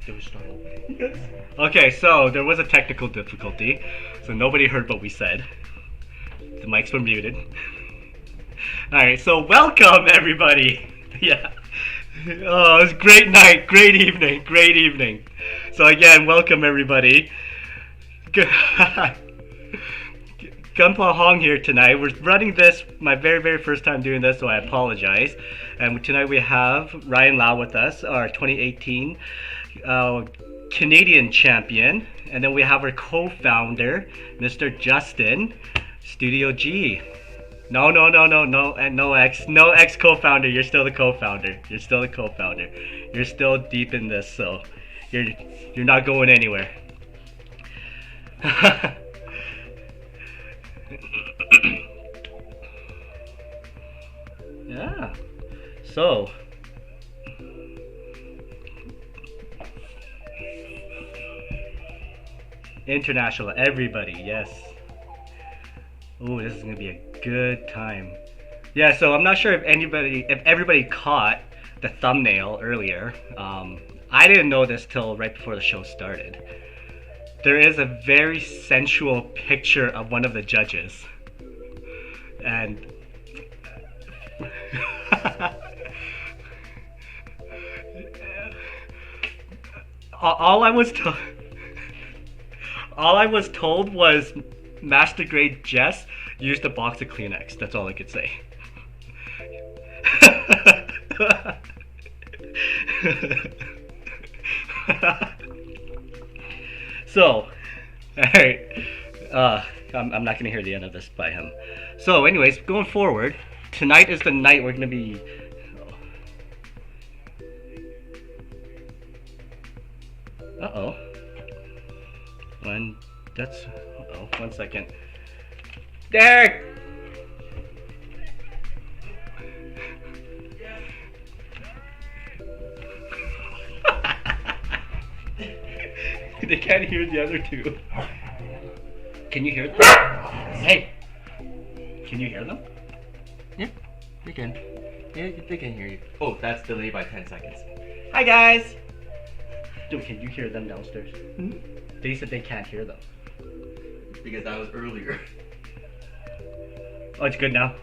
Did we start over? Yes. Okay, so there was a technical difficulty, so nobody heard what we said. The mics were muted. Alright, so welcome everybody! Yeah. Oh, it was a great night, great evening. So again, welcome everybody. Gunpla Hong here tonight. We're running this, my very first time doing this, so I apologize. And tonight we have Ryan Lau with us, our 2018 Canadian champion. And then we have our co-founder, Mr. Justin, StudioG. No ex co-founder. You're still the co-founder. You're still deep in this, so you're not going anywhere. Yeah. So. International, everybody, yes. Ooh, this is gonna be a good time. Yeah, so I'm not sure if everybody caught the thumbnail earlier. I didn't know this till right before the show started. There is a very sensual picture of one of the judges, and all I was told was Master Grade Jess used a box of Kleenex. That's all I could say. So, alright. I'm not gonna hear the end of this by him. So, anyways, going forward, tonight is the night we're gonna be. Uh-oh. One second. Derek! They can't hear the other two. Can you hear them? Hey! Can you hear them? Yeah, they can. Yeah, they can hear you. Oh, that's delayed by 10 seconds. Hi guys! Dude, can you hear them downstairs? Hmm? They said they can't hear them. Because that was earlier. Oh, it's good now.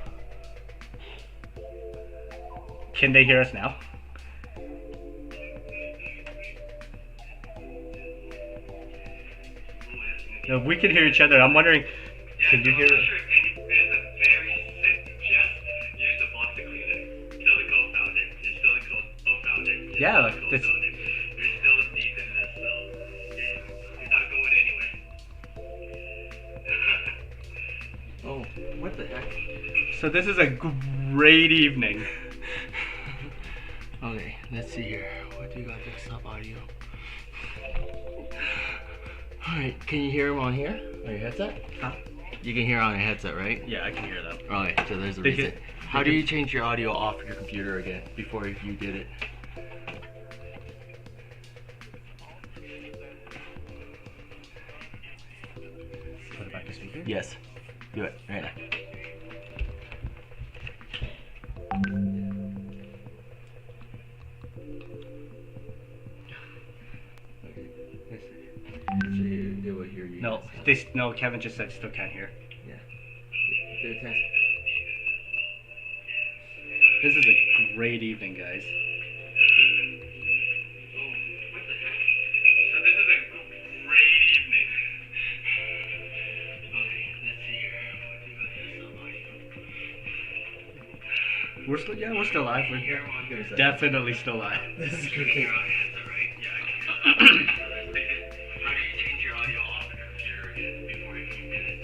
Can they hear us now? No, we can hear each other. I'm wondering, can you hear it? Yeah, that's. You're still deep in this, so you're not going anywhere. Oh, what the heck? So this is a great evening. Okay, let's see here. What do you got to stop audio? Alright, can you hear them on here? On your headset? Huh? You can hear on your headset, right? Yeah, I can hear them. Alright, so there's a reason. How do you change your audio off your computer again before you did it? Put it back to speaker? Yes. Do it right now. They will hear you. No, Kevin just said still can't hear. Yeah. Do a test. This is a great evening, guys. We're still live. We're definitely still live. This is great. How do you change your audio off the computer again before you can get it?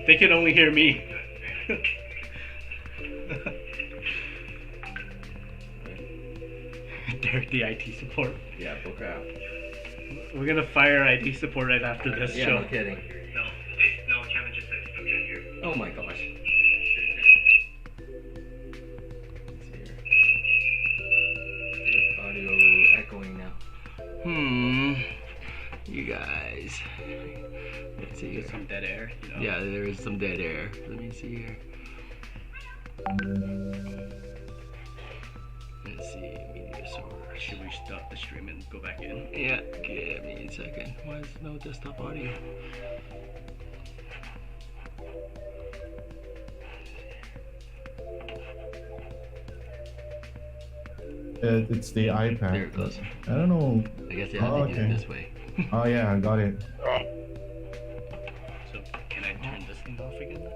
They can only hear me. Derek, the IT support. Yeah, bull crap. We're gonna fire IT support right after this Yeah, show. no kidding. No, Kevin just said still can't hear. Oh my gosh. Audio echoing now. You guys. Let's see. There's some dead air. You know? Yeah, there is some dead air. Let me see here. Let's see, media source. Should we stop the stream and go back in? Yeah, give me a second. Why is no desktop audio? It's the iPad. There it goes. I don't know. I guess yeah, I think okay. it's this way. Oh yeah, I got it. So can I turn this thing off again then?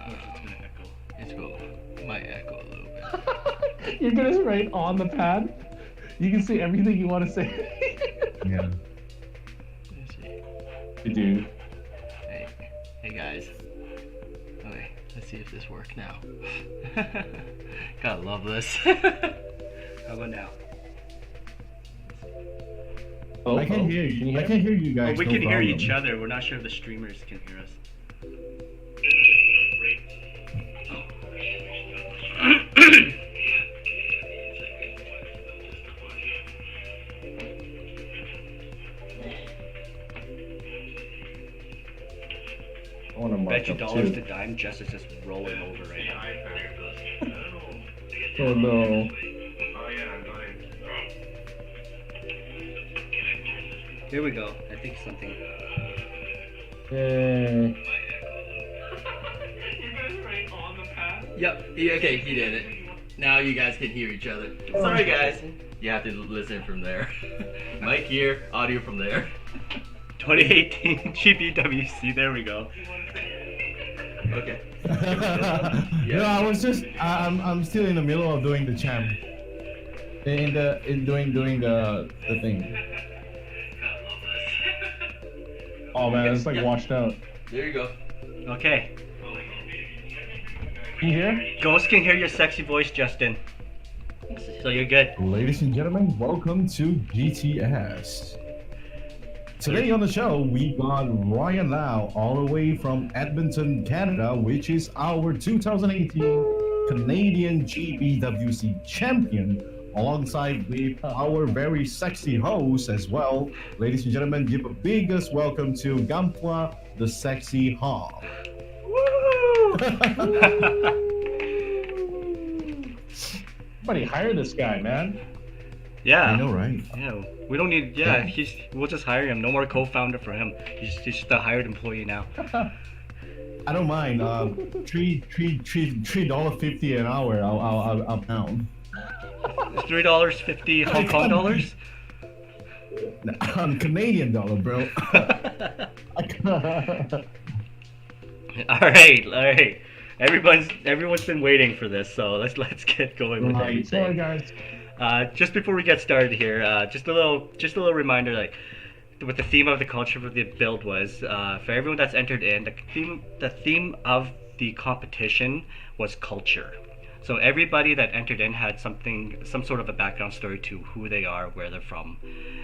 Or is it gonna echo? It's cool. Might echo a little bit. You're gonna write on the pad. You can say everything you want to say. Yeah. Let's see. You do. Hey guys. Okay, let's see if this works now. Gotta love this. How about now? Oh, I can hear Can you. you I hear can me? hear you guys. Oh, we no can hear problem. each other. We're not sure if the streamers can hear us. I want to mark Bet you up dollars too. to dime, Jess is just rolling over right now. Oh no. Oh yeah, I got it. Here we go. I think something. Yay. Yep. Yeah, okay, he did it. Now you guys can hear each other. Sorry guys. You have to listen from there. Mic here, audio from there. 2018 GBWC. There we go. Okay. No, I was just. I'm still in the middle of doing the champ. Doing the thing. Oh man, it's like Yeah. washed out. There you go. Okay. Can you hear? Ghost can hear your sexy voice, Justin. So you're good. Ladies and gentlemen, welcome to GTS. Today on the show, we got Ryan Lau all the way from Edmonton, Canada, which is our 2018 Canadian GBWC champion, alongside with our very sexy host as well. Ladies and gentlemen, give a biggest welcome to Gampwa, the sexy hog. Somebody hire this guy, man. Yeah. I know, right? Yeah. We don't need. Yeah. We'll just hire him. No more co-founder for him. He's just a hired employee now. I don't mind. $3.50 an hour. I'll pound. It's $3.50 Hong Kong dollars. Canadian dollar, bro. All right. Everyone's been waiting for this, so let's get going with Right. Sorry, everything. guys. Just before we get started here, just a little reminder, like what the theme of the culture of the build was. For everyone that's entered in, the theme of the competition was culture. So everybody that entered in had some sort of a background story to who they are, where they're from,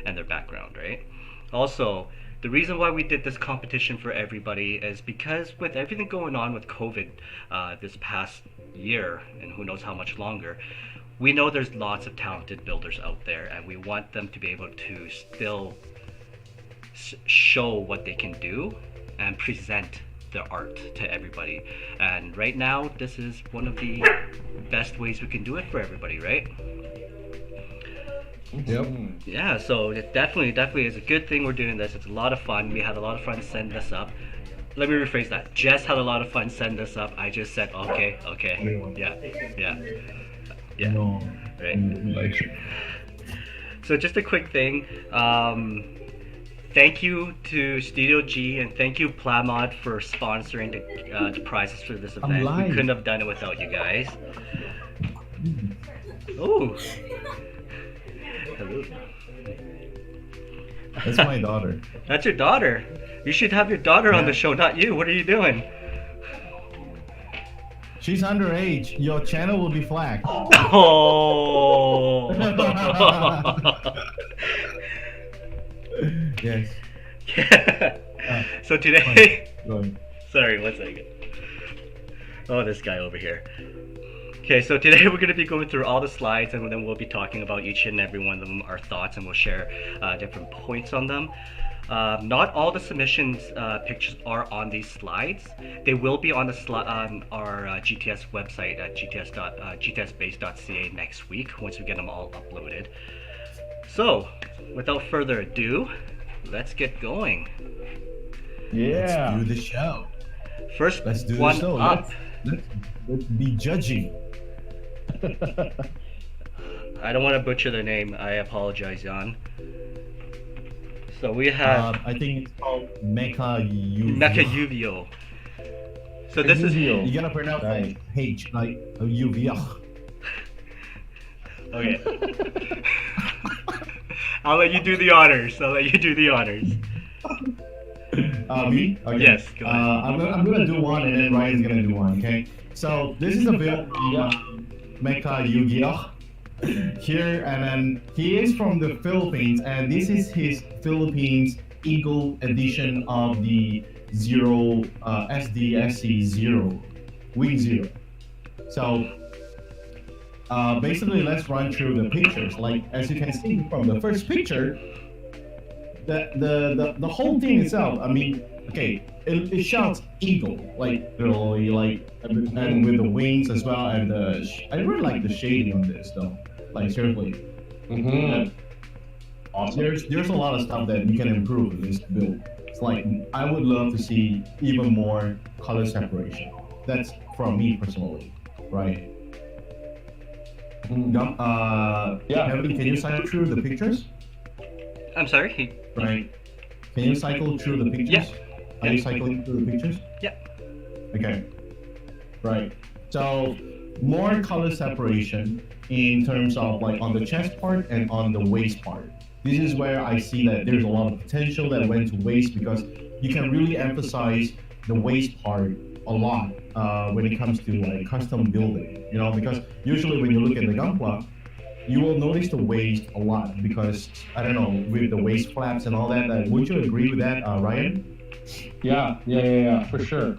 and their background, right? Also, the reason why we did this competition for everybody is because with everything going on with COVID this past year, and who knows how much longer, we know there's lots of talented builders out there, and we want them to be able to still show what they can do and present their art to everybody. And right now, this is one of the best ways we can do it for everybody, right? Yep. Yeah, so it definitely is a good thing we're doing this. It's a lot of fun. We had a lot of fun setting this up. Let me rephrase that. Jess had a lot of fun setting this up. I just said, okay. Yeah. No. Right. Like, So just a quick thing. Thank you to StudioG and thank you Plamod for sponsoring the prizes for this event. We live. couldn't have done it without you guys. Oh. Hello. that's my daughter. That's your daughter. You should have your daughter on the show, not you. What are you doing? She's underage. Your channel will be flagged. Oh. Yes. So today, Go ahead. sorry, 1 second. Oh, this guy over here. Okay, so today we're going to be going through all the slides, and then we'll be talking about each and every one of them, our thoughts, and we'll share different points on them. Not all the submissions pictures are on these slides. They will be on the on our GTS website at gtsbase.ca next week once we get them all uploaded. So, without further ado, let's get going. Yeah. Let's do the show. First Let's do one the show. up. Let's be judging. I don't want to butcher their name. I apologize, Jan. So we have I think it's called Mecha Yu. Mecha Uvio. So this is Uvio. You gotta pronounce Right. H like Uvio. okay. I'll let you do the honors. Me? Okay. Yes, go ahead. I'm gonna do one and then Ryan's gonna do one, okay? So this is a build from Mecha Yu-Gi-Oh! Here, and then he is from the Philippines, and this is his Philippines Eagle edition of the Zero SDSC Zero Wing Zero. So basically, let's run through the pictures. Like as you can see from the first picture, the whole thing itself. I mean, okay, it shouts eagle, like literally, like and with the wings as well. And I really like the shading on this though. Like seriously, Awesome. there's a lot of stuff that you can improve with this build. It's like I would love to see even more color separation. That's from me personally, right? Kevin, can you cycle through the pictures? I'm sorry. Right. Can you cycle through the pictures? Yeah. Are you cycling through the pictures? Yeah. Okay. Right. So more color separation in terms of like on the chest part and on the waist part. This is where I see that there's a lot of potential that went to waist because you can really emphasize the waist part a lot when it comes to like custom building. You know, because usually when you look at the Gunpla, you will notice the waist a lot because I don't know with the waist flaps and all that. Would you agree with that, Ryan? Yeah, for sure.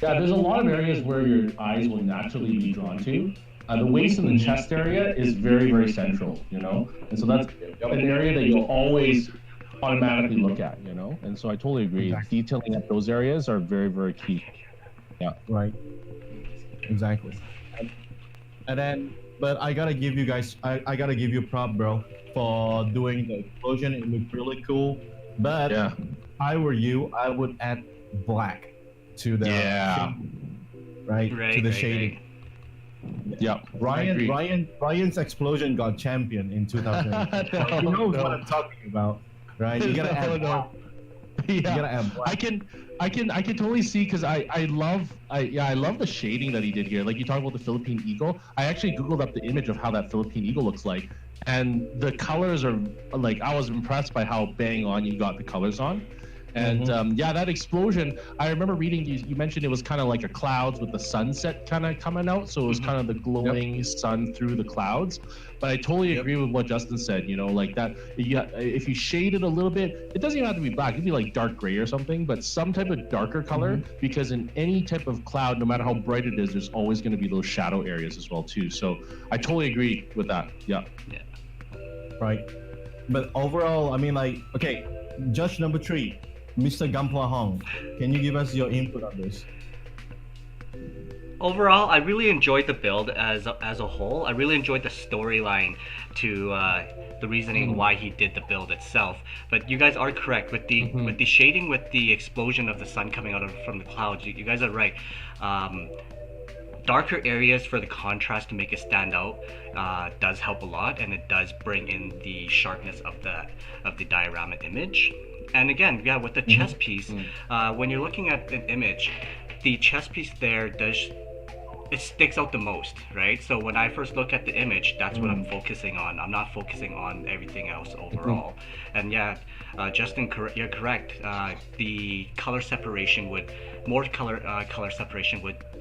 There's a lot of areas where your eyes will naturally be drawn to. The waist and the chest area is very, very central, you know? And so that's an area that you'll always automatically look at, you know? And so I totally agree. Exactly. Detailing at those areas are very, very key. Yeah. Right. Exactly. And then, but I gotta give you guys, I gotta give you a prop, bro, for doing the explosion. It looked really cool. But Yeah. if I were you, I would add black to the shading, right? To the shading. Yeah. I agree. Ryan's explosion got champion in 2008. You know what I'm talking about, right? You gotta add black. You gotta add black. I can totally see because I love the shading that he did here. Like you talk about the Philippine eagle. I actually googled up the image of how that Philippine eagle looks like, and the colors are like I was impressed by how bang on you got the colors on. And that explosion, I remember reading you mentioned it was kind of like a clouds with the sunset kind of coming out, so it was kind of the glowing sun through the clouds. But I totally agree with what Justin said, you know, like that if you shade it a little bit, it doesn't even have to be black, it could be like dark gray or something, but some type of darker color, because in any type of cloud, no matter how bright it is, there's always going to be those shadow areas as well too. So I totally agree with that. Yeah. Right. But overall, I mean, like, okay, judge number 3. Mr. Gampla Hong, can you give us your input on this? Overall, I really enjoyed the build as a whole. I really enjoyed the storyline to the reasoning why he did the build itself. But you guys are correct with the shading, with the explosion of the sun coming out from the clouds. You guys are right. Darker areas for the contrast to make it stand out does help a lot, and it does bring in the sharpness of the diorama image. And again, with the chess piece, when you're looking at an image, the chess piece there it sticks out the most, right? So when I first look at the image, that's what I'm focusing on. I'm not focusing on everything else overall. And Justin, you're correct. The color separation would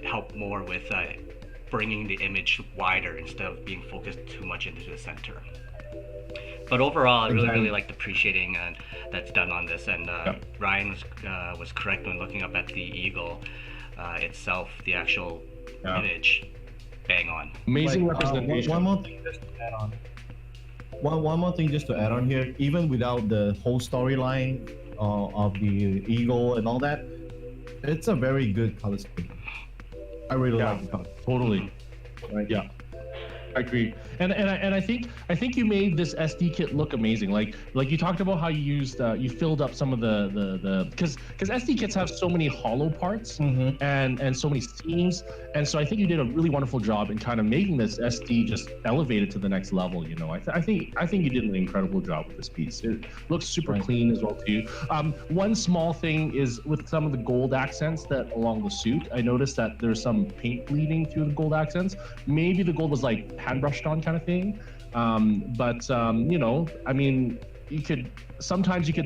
help more with bringing the image wider instead of being focused too much into the center. But overall, I really like the pre-shading that's done on this, and Ryan was correct when looking up at the eagle itself, the actual image, bang on. Amazing representation. One more thing just to add on. one more thing just to add on here. Even without the whole storyline of the eagle and all that, it's a very good color scheme. I really like the color. Totally. Right? Yeah. I agree, and I think you made this SD kit look amazing. Like you talked about how you used you filled up some of the because SD kits have so many hollow parts and so many seams, and so I think you did a really wonderful job in kind of making this SD just elevated to the next level. You know, I think you did an incredible job with this piece. It looks super clean as well too. One small thing is with some of the gold accents that along the suit, I noticed that there's some paint bleeding through the gold accents. Maybe the gold was like hand brushed on kind of thing, but you know, I mean, you could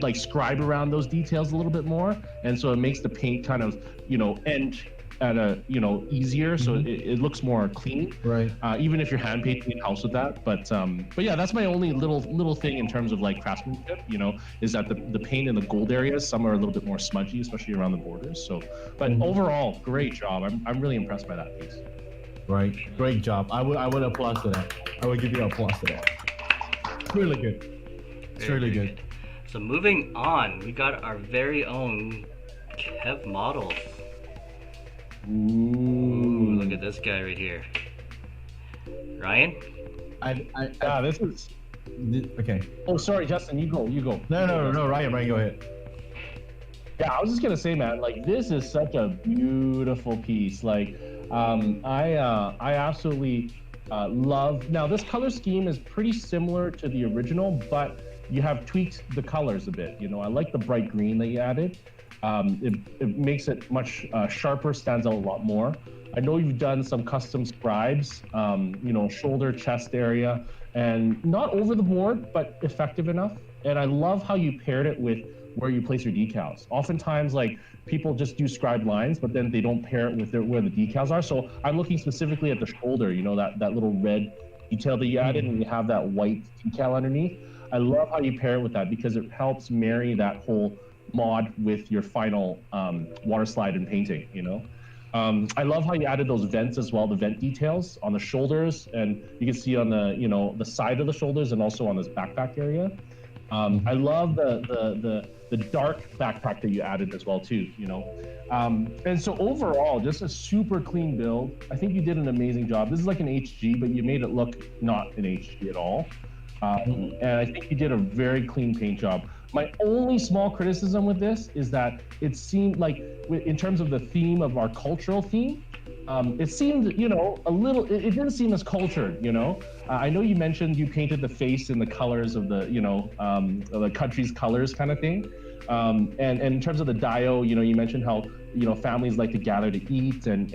like scribe around those details a little bit more, and so it makes the paint kind of, you know, end at a, you know, easier, so it looks more clean, right? Even if you're hand painting in house with that, but yeah, that's my only little thing in terms of like craftsmanship, you know, is that the paint in the gold areas, some are a little bit more smudgy, especially around the borders. So, but overall, great job. I'm really impressed by that piece. Right, great job. I would applaud to that. I would give you applause to that. It's really good. It's really good. So moving on, we got our very own Kev models. Ooh, look at this guy right here. Ryan? This is okay. Oh, sorry, Justin, you go. No, Ryan, go ahead. Yeah, I was just gonna say, man, like this is such a beautiful piece. Like, I absolutely love. Now, this color scheme is pretty similar to the original, but you have tweaked the colors a bit. You know, I like the bright green that you added. It makes it much sharper, stands out a lot more. I know you've done some custom scribes, you know, shoulder, chest area, and not over the board, but effective enough. And I love how you paired it with where you place your decals. Oftentimes, like, people just do scribe lines, but then they don't pair it with where the decals are. So I'm looking specifically at the shoulder, you know, that little red detail that you added, and you have that white decal underneath. I love how you pair it with that because it helps marry that whole mod with your final water slide and painting, you know. I love how you added those vents as well, the vent details on the shoulders, and you can see on the, you know, the side of the shoulders and also on this backpack area. I love the dark backpack that you added as well too, you know. And so overall, just a super clean build. I think you did an amazing job. This is like an HG, but you made it look not an HG at all. And I think you did a very clean paint job. My only small criticism with this is that it seemed like, in terms of the theme of our cultural theme, it seemed, you know, a little, it didn't seem as cultured, you know. I know you mentioned you painted the face in the colors of the, you know, the country's colors kind of thing. And in terms of the dio, you know, you mentioned how, you know, families like to gather to eat and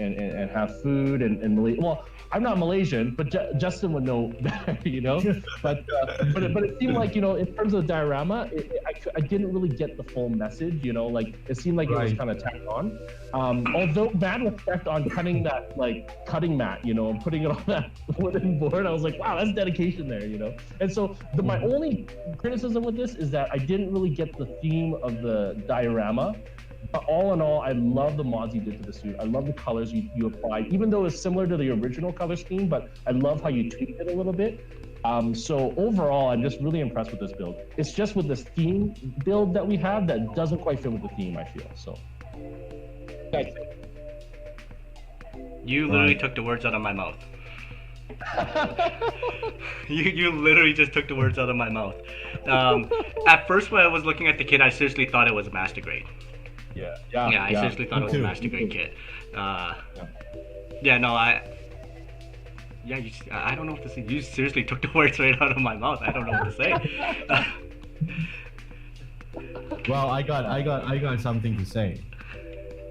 have food and well, I'm not Malaysian, but Justin would know better, you know. But it seemed like, you know, in terms of the diorama, I didn't really get the full message, you know. Like, it seemed like it was kind of tacked on. Although mad respect on cutting that, like, cutting mat, you know, and putting it on that wooden board, I was like, wow, that's dedication there, you know. And so my only criticism with this is that I didn't really get the theme of the diorama. But all in all, I love the mods you did to the suit. I love the colors you applied, even though it's similar to the original color scheme, but I love how you tweaked it a little bit. So overall, I'm just really impressed with this build. It's just with this theme build that we have that doesn't quite fit with the theme, I feel. So, you literally took the words out of my mouth. you literally just took the words out of my mouth. At first, when I was looking at the kit, I seriously thought it was a master grade. Yeah, I seriously thought it was a master grade kit. I don't know what to say. You seriously took the words right out of my mouth. I don't know what to say. Well, I got something to say.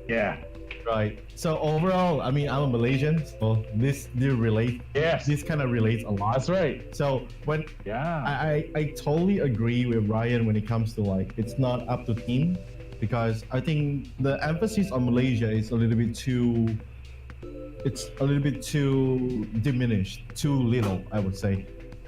Yeah. Right. So overall, I mean, I'm a Malaysian, so this do relate. Yes. This kind of relates a lot. That's right. So when I totally agree with Ryan when it comes to, like, it's not up to theme, because I think the emphasis on Malaysia is a little bit too. It's a little bit too diminished, too little, I would say.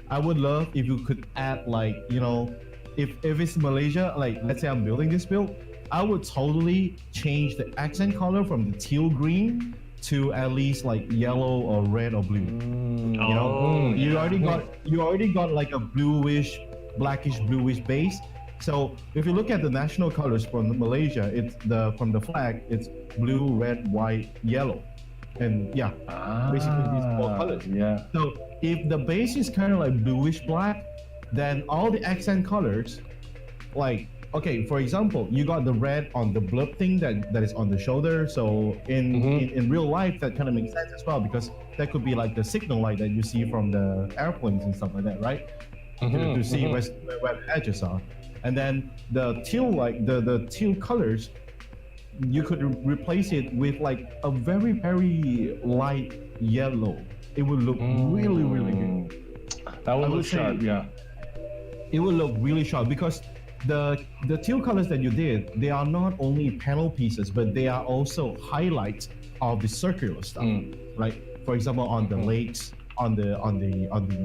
I would love if you could add, like, you know, if it's Malaysia, like, let's say I'm building this build, I would totally change the accent color from the teal green to at least like yellow or red or blue. You know, Oh, you yeah. already got like a bluish, blackish bluish base. So if you look at the national colors from Malaysia, it's from the flag, it's blue, red, white, yellow, and yeah, basically these four colors. Yeah. So if the base is kind of like bluish black, then all the accent colors, like okay, for example, you got the red on the blurb thing that is on the shoulder. So in real life, that kind of makes sense as well because that could be like the signal light that you see from the airplanes and stuff like that, right? To see where the edges are. And then the teal, like the teal colors, you could replace it with like a very very light yellow. It would look really really good. That would I look would say- sharp. Yeah. It will look really sharp because the teal colors that you did, they are not only panel pieces, but they are also highlights of the circular stuff, right? For example, on the legs, on the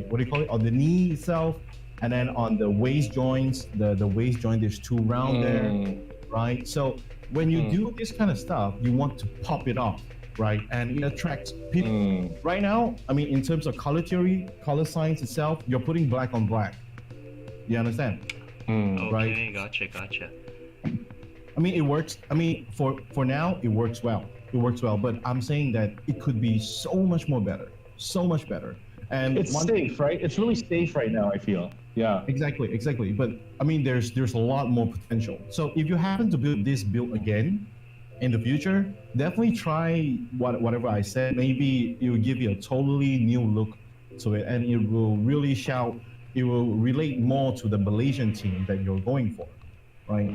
what do you call it? On the knee itself, and then on the waist joints, the waist joint, there's two round there, right? So when you do this kind of stuff, you want to pop it off, right? And it attracts people. Right now, I mean, in terms of color theory, color science itself, you're putting black on black. You understand? Okay, Right. gotcha. I mean, it works. I mean, for now, it works well. It works well. But I'm saying that it could be so much more better, so much better. And It's safe, right? It's really safe right now, I feel. Yeah. Exactly. But I mean, there's a lot more potential. So if you happen to build this build again in the future, definitely try whatever I said. Maybe it will give you a totally new look to it, and it will really shout. It will relate more to the Malaysian team that you're going for, right?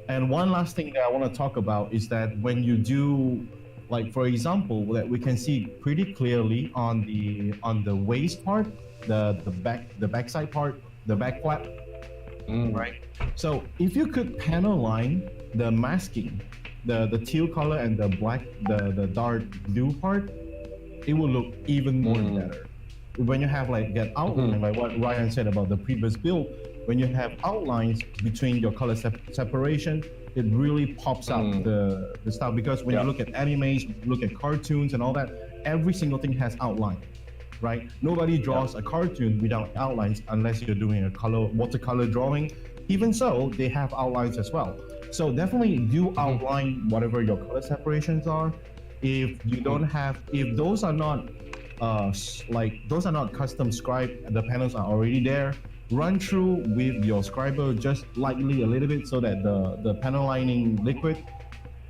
And one last thing that I want to talk about is that when you do, like for example, that we can see pretty clearly on the waist part, the backside part, the back flap, right? So if you could panel line the masking, the teal color and the black, the dark blue part, it will look even more better. When you have like that outline, like what Ryan said about the previous build, when you have outlines between your color separation, it really pops out the stuff. Because when you look at animes, look at cartoons and all that, every single thing has outline, right? Nobody draws a cartoon without outlines unless you're doing a watercolor drawing. Even so, they have outlines as well. So definitely do outline whatever your color separations are. If you don't have, if those are not those are not custom scribed, the panels are already there, run through with your scriber just lightly a little bit so that the panel lining liquid,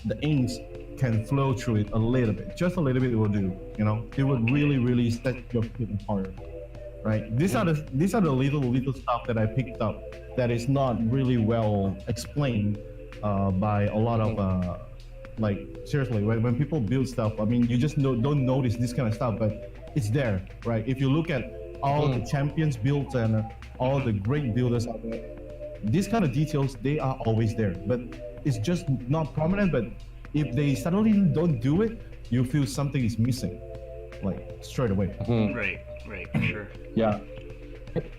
the inks can flow through it a little bit. Just a little bit will do, you know. It would really set your kit apart, right? These are the little stuff that I picked up that is not really well explained by a lot of like seriously, when people build stuff, I mean, you just don't notice this kind of stuff, but it's there, right? If you look at all the champions builds and all the great builders out there, these kind of details, they are always there, but it's just not prominent. But if they suddenly don't do it, you feel something is missing, like straight away. Right, for sure. Yeah.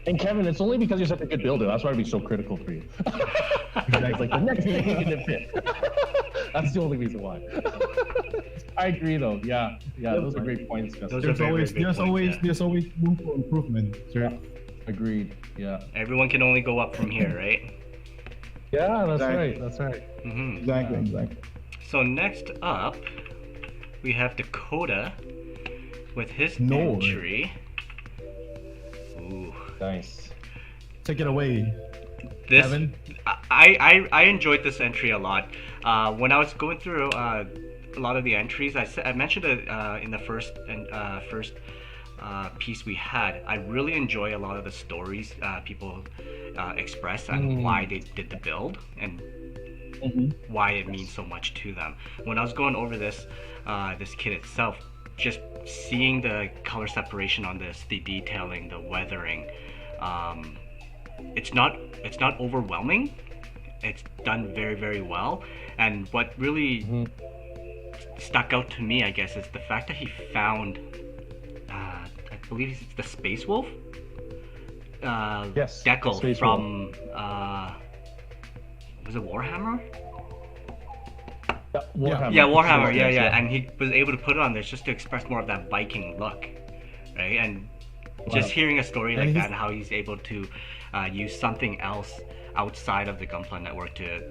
And Kevin, it's only because you're such a good builder. That's why I'd be so critical for you. It's like the next thing didn't fit. That's the only reason why. I agree, though. Yeah, those are great points. Justin. Those are There's always room for improvement. Sure. Agreed. Yeah. Everyone can only go up from here, right? Yeah, that's Exactly. right. That's right. Exactly. So next up, we have Dakota with his No. entry. Ooh. Nice. Take it away. This Kevin? I enjoyed this entry a lot. When I was going through a lot of the entries, I mentioned it in the first piece we had. I really enjoy a lot of the stories people express and why they did the build and why it means so much to them. When I was going over this kit itself, just seeing the color separation on this, the detailing, the weathering, it's not overwhelming. It's done very, very well. And what really stuck out to me, I guess, is the fact that he found, I believe it's the Space Wolf, Yes, decal Space from was it Warhammer? Warhammer. Yeah, Warhammer. Warhammer, Yeah, yeah, yeah. and he was able to put it on there just to express more of that Viking look, right? And just hearing a story like that and how he's able to use something else outside of the Gunpla network to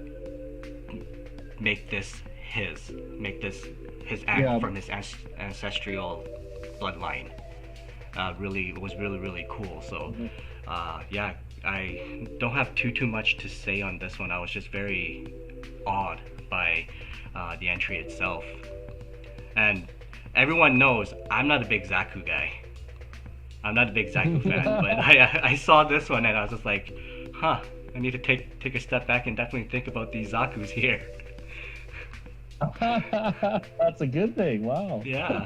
make this his act from his ancestral bloodline. Was really cool. So yeah, I don't have too much to say on this one. I was just very awed by the entry itself, and everyone knows I'm not a big Zaku guy. I'm not a big Zaku fan, but I saw this one and I was just like, huh, I need to take a step back and definitely think about these Zakus here. That's a good thing. Wow. Yeah.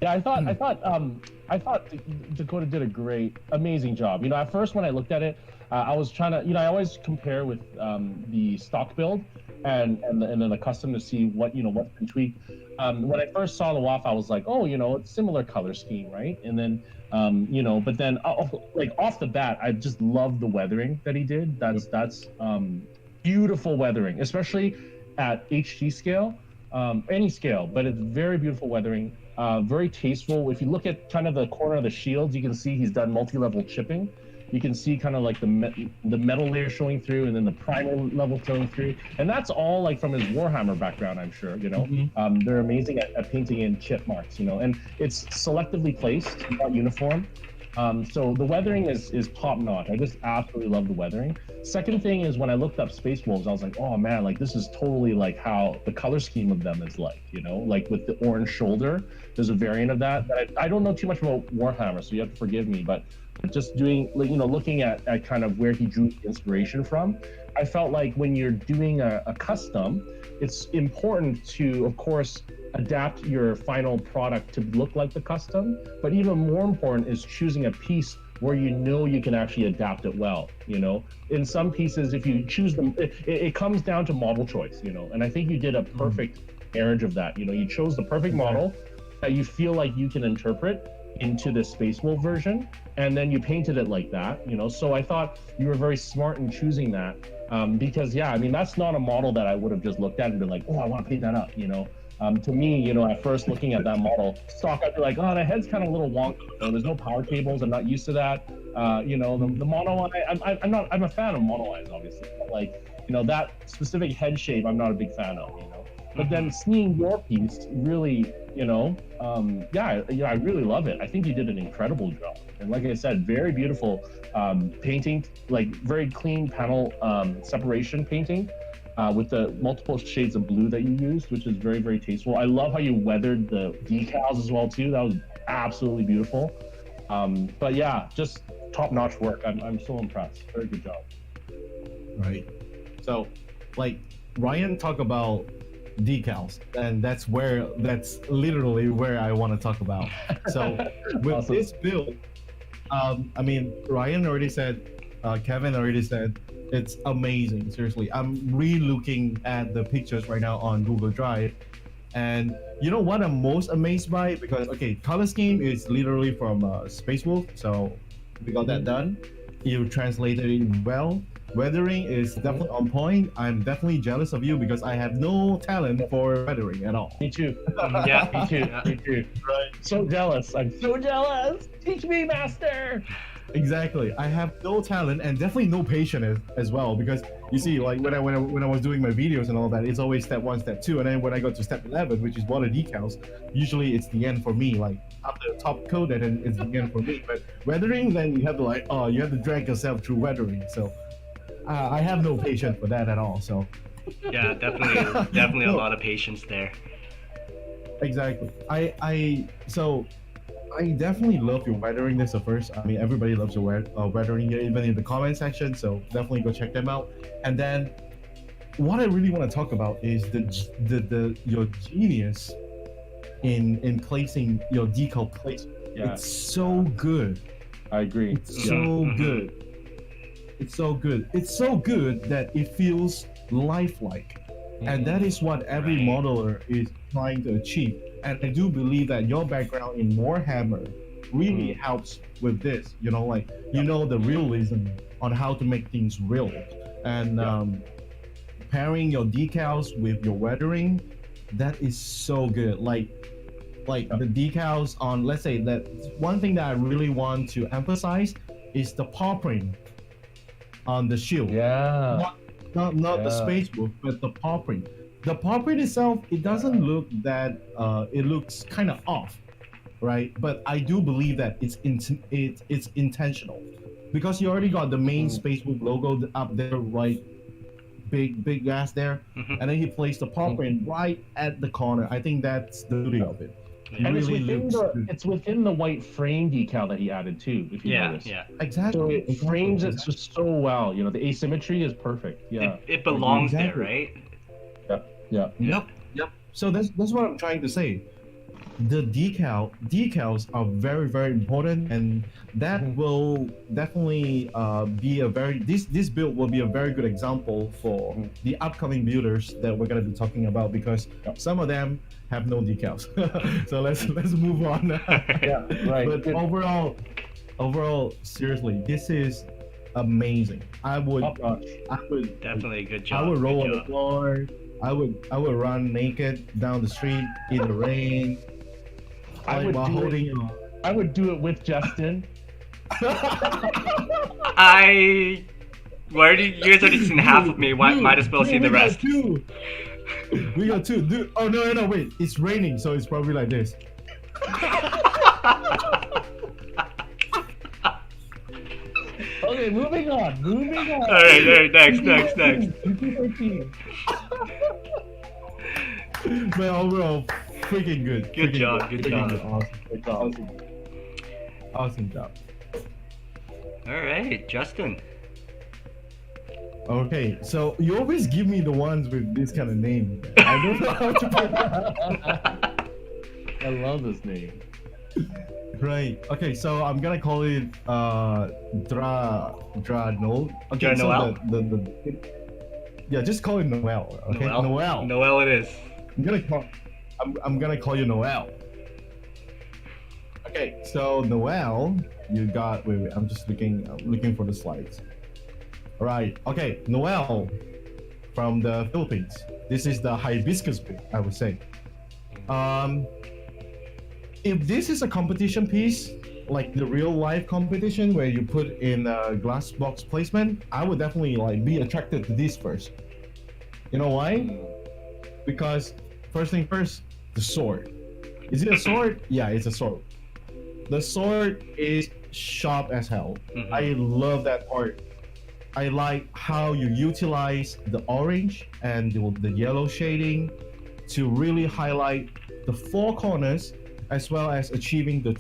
Yeah, I thought Dakota did a amazing job. At first when I looked at it, I was trying to, I always compare with the stock build and then the custom to see what's been tweaked. When I first saw the WAF, I was like, oh, it's similar color scheme, right? And then, but then like off the bat, I just love the weathering that he did. That's beautiful weathering, especially at HD scale, any scale, but it's very beautiful weathering. Very tasteful. If you look at kind of the corner of the shields, you can see he's done multi-level chipping. You can see kind of like the metal layer showing through, and then the primer level showing through, and that's all like from his Warhammer background, I'm sure. They're amazing at painting in chip marks, and it's selectively placed, not uniform. So the weathering is top notch. I just absolutely love the weathering. Second thing is when I looked up Space Wolves, I was like, oh man, like this is totally like how the color scheme of them is like, like with the orange shoulder. There's a variant of that. I don't know too much about Warhammer, so you have to forgive me, but just doing, looking at kind of where he drew the inspiration from, I felt like when you're doing a custom, it's important to, of course, adapt your final product to look like the custom, but even more important is choosing a piece where you can actually adapt it well. In some pieces, if you choose them, it comes down to model choice, and I think you did a perfect marriage of that. You chose the perfect model that you feel like you can interpret into the Space Wolf version, and then you painted it like that, so I thought you were very smart in choosing that, because that's not a model that I would have just looked at and been like, oh, I want to paint that up. To me, at first looking at that model stock, I'd be like, oh, the head's kind of a little wonky. There's no power cables. I'm not used to that. The mono one, I'm a fan of mono eyes, obviously, but that specific head shape, I'm not a big fan of. But then seeing your piece really, I really love it. I think you did an incredible job. And like I said, very beautiful painting, like very clean panel separation painting. With the multiple shades of blue that you used, which is very, very tasteful. I love how you weathered the decals as well too. That was absolutely beautiful. But yeah, just top-notch work. I'm so impressed. Very good job. Right. So, like Ryan talked about decals, and that's literally where I want to talk about. So with Awesome. this build, Ryan already said, Kevin already said, it's amazing. Seriously, I'm re-looking at the pictures right now on Google Drive, and you know what I'm most amazed by? Because color scheme is literally from Space Wolf, so we got that done. You translated it well. Weathering is definitely on point. I'm definitely jealous of you because I have no talent for weathering at all. Me too. Yeah. Me too. Me too. Right. So jealous. I'm so jealous. Teach me, master. Exactly. I have no talent and definitely no patience as well, because you see, like when I was doing my videos and all that, it's always step 1, step 2, and then when I go to step 11, which is water decals, usually it's the end for me. Like after the top coat, and then it's the end for me. But weathering, then you have to drag yourself through weathering. So I have no patience for that at all. So Yeah, definitely a lot of patience there. exactly. I definitely love your weathering. This at first. I mean, everybody loves your weathering here, even in the comment section. So definitely go check them out. And then, what I really want to talk about is your genius in placing your decal placement. Yeah. It's so good. I agree. It's so good. It's so good. It's so good that it feels lifelike. And that is what every modeler is trying to achieve. And I do believe that your background in Warhammer really helps with this. The realism on how to make things real. And pairing your decals with your weathering, that is so good. Like the decals on, let's say that one thing that I really want to emphasize is the paw print on the shield. Yeah. Not the space wolf, but the paw print. The paw print itself, it doesn't look that it looks kind of off, right? But I do believe that it's intentional, because you already got the main space wolf logo up there, right? Big ass there, and then he placed the paw print right at the corner. I think that's the beauty of it. It And really it's within the white frame decal that he added too, if you notice. Yeah. exactly. So it frames it just so well. You know, the asymmetry is perfect. Yeah. It belongs there, Exactly. right? Yeah. Yep. So that's what I'm trying to say. The decals are very, very important, and that will definitely be a very this build will be a very good example for the upcoming builders that we're gonna be talking about, because some of them have no decals. So let's move on. Yeah. Right. But overall, seriously, this is amazing. I would Definitely a good I job. would roll good on the job. floor. I would run naked down the street in the rain. I would while do holding it. I would do it with Justin. I. You guys already seen half of me. Might as well see the rest. We got two. Dude. Oh no, wait. It's raining, so it's probably like this. Okay, moving on. All right, next. But overall, freaking good. Good Freaking job, good job. Awesome job. All right, Justin. Okay, so you always give me the ones with this kind of name. I don't know how to put I love this name. Right. Okay, so I'm gonna call it Dranol. Okay, so Noel? yeah, just call it Noel. Okay, Noel. Noel it is. I'm gonna call you Noel. Okay, so Noel, you got. Wait. I'm just looking for the slides. All right. Okay, Noel from the Philippines. This is the hibiscus bit, I would say. If this is a competition piece, like the real life competition where you put in a glass box placement, I would definitely like be attracted to this first. You know why? Because first thing first, the sword. Is it a sword? Yeah, it's a sword. The sword is sharp as hell. I love that part. I like how you utilize the orange and the yellow shading to really highlight the four corners, as well as achieving the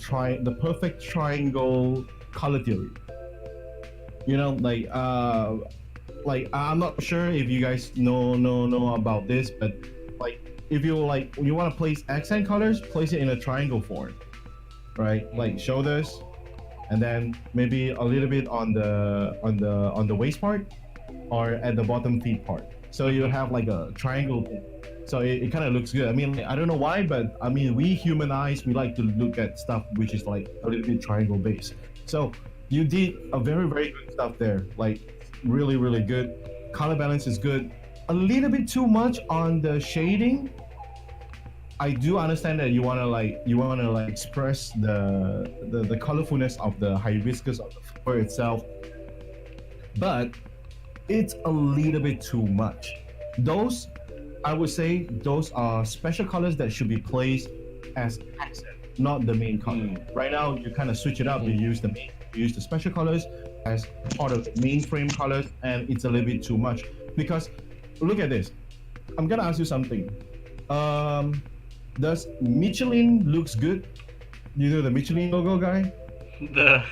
perfect triangle color theory. You know, like I'm not sure if you guys know about this, but like if you want to place accent colors, place it in a triangle form, right? Like shoulders, and then maybe a little bit on the waist part, or at the bottom feet part. So you have like a triangle thing. So it kind of looks good. I mean, I don't know why, but I mean, we human eyes, we like to look at stuff which is like a little bit triangle based. So you did a very, very good stuff there. Like really, really good. Color balance is good. A little bit too much on the shading. I do understand that you wanna express the colorfulness of the hibiscus of the flower itself, but it's a little bit too much. I would say those are special colors that should be placed as accent, not the main color. Right now, you kind of switch it up. You use the special colors as part of the main frame colors, and it's a little bit too much. Because look at this. I'm gonna ask you something. Does Michelin looks good? You know the Michelin logo guy? The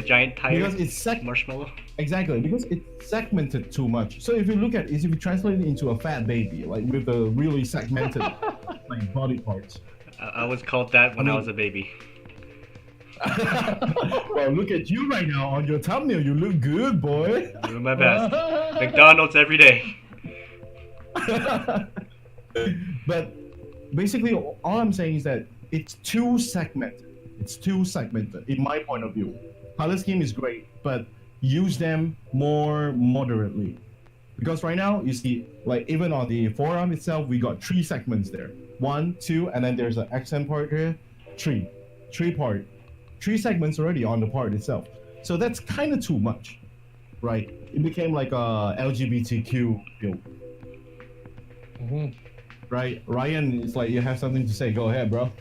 giant tire. Because it's marshmallow. Exactly, because it's segmented too much. So if you look at it, if you translate it into a fat baby, like with the really segmented like body parts. I was called that when I was a baby. Well, look at you right now on your thumbnail. You look good, boy. Doing my best. McDonald's every day. But basically, all I'm saying is that it's too segmented. It's too segmented, in my point of view. Color scheme is great, but use them more moderately. Because right now you see, like even on the forearm itself, we got 3 segments there. 1, 2, and then there's an accent part here. 3 part. 3 segments already on the part itself. So that's kind of too much, right? It became like a LGBTQ build. Right, Ryan, it's like you have something to say. Go ahead, bro.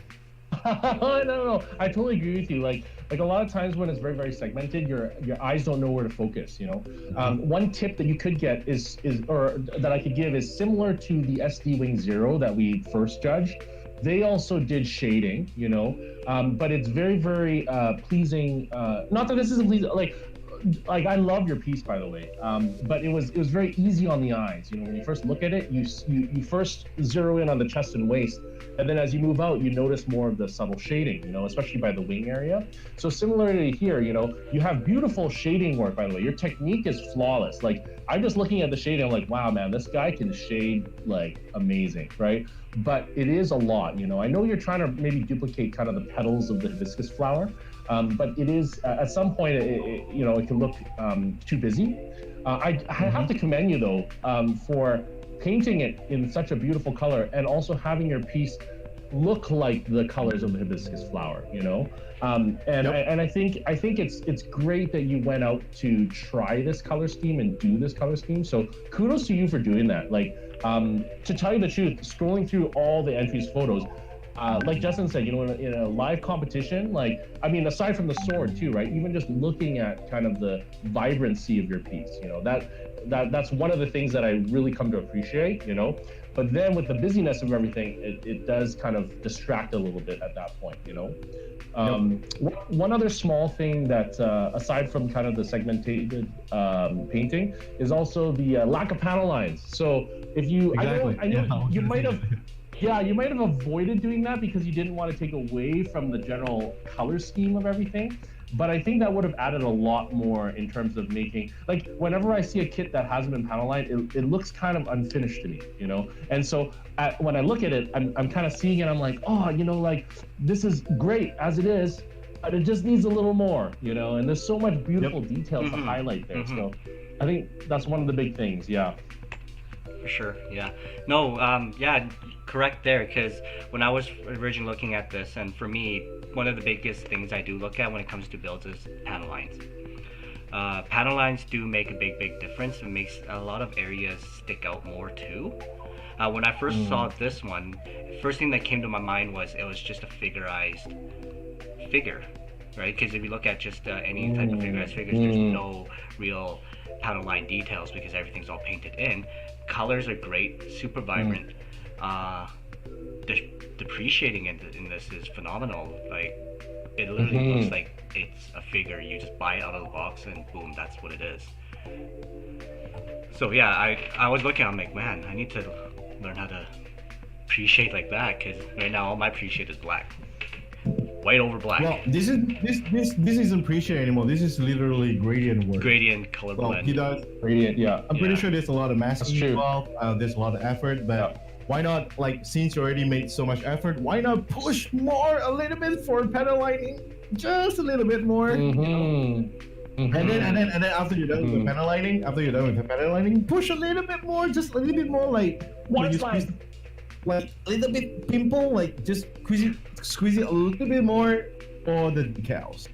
No, I totally agree with you. Like a lot of times when it's very, very segmented, your eyes don't know where to focus. One tip that you could get or that I could give is similar to the SD Wing Zero that we first judged. They also did shading, but it's very, very pleasing. Not that this isn't pleasing, like I love your piece, by the way, but it was very easy on the eyes. When you first look at it, you first zero in on the chest and waist, and then as you move out, you notice more of the subtle shading, especially by the wing area. So similarly here, you have beautiful shading work, by the way. Your technique is flawless. Like I'm just looking at the shading, I'm like, wow, man, this guy can shade like amazing, right? But it is a lot, I know you're trying to maybe duplicate kind of the petals of the hibiscus flower, but it is at some point it can look too busy. I have to commend you though for painting it in such a beautiful color and also having your piece look like the colors of the hibiscus flower, and I think it's great that you went out to try this color scheme and do this color scheme. So kudos to you for doing that. Like to tell you the truth, scrolling through all the entries photos, like Justin said, in a live competition, aside from the sword too, right? Even just looking at kind of the vibrancy of your piece, that's one of the things that I really come to appreciate, But then with the busyness of everything, it does kind of distract a little bit at that point, One other small thing that, aside from kind of the segmented painting, is also the lack of panel lines. So if you, exactly. I know you might have. Yeah, you might have avoided doing that because you didn't want to take away from the general color scheme of everything. But I think that would have added a lot more in terms of making, like, whenever I see a kit that hasn't been panel lined, it looks kind of unfinished to me, And so when I look at it, I'm kind of seeing it, I'm like, oh, this is great as it is, but it just needs a little more, And there's so much beautiful details to highlight there. So I think that's one of the big things, yeah. For sure, yeah. No, yeah, correct there, because when I was originally looking at this, and for me, one of the biggest things I do look at when it comes to builds is panel lines. Panel lines do make a big difference. It makes a lot of areas stick out more too. When I first saw this one, first thing that came to my mind was it was just a figurized figure, right? Because if you look at just any type of figurized figures, there's no real panel line details because everything's all painted in. Colors are great, super vibrant. Depreciating in this is phenomenal. Like it literally looks like it's a figure. You just buy it out of the box and boom, that's what it is. So yeah, I was looking, I'm like, man, I need to learn how to appreciate like that, because right now all my appreciate is black. White over black. Well, this isn't appreciate anymore. This is literally gradient work. Gradient color blend. He does gradient, yeah. I'm pretty sure there's a lot of masking involved. There's a lot of effort, but why not, like, since you already made so much effort, why not push more a little bit for panel lining? Just a little bit more. And then after you're done with the panel lining, push a little bit more, just a little bit more, like like a little bit pimple, like just squeeze it a little bit more for the decals.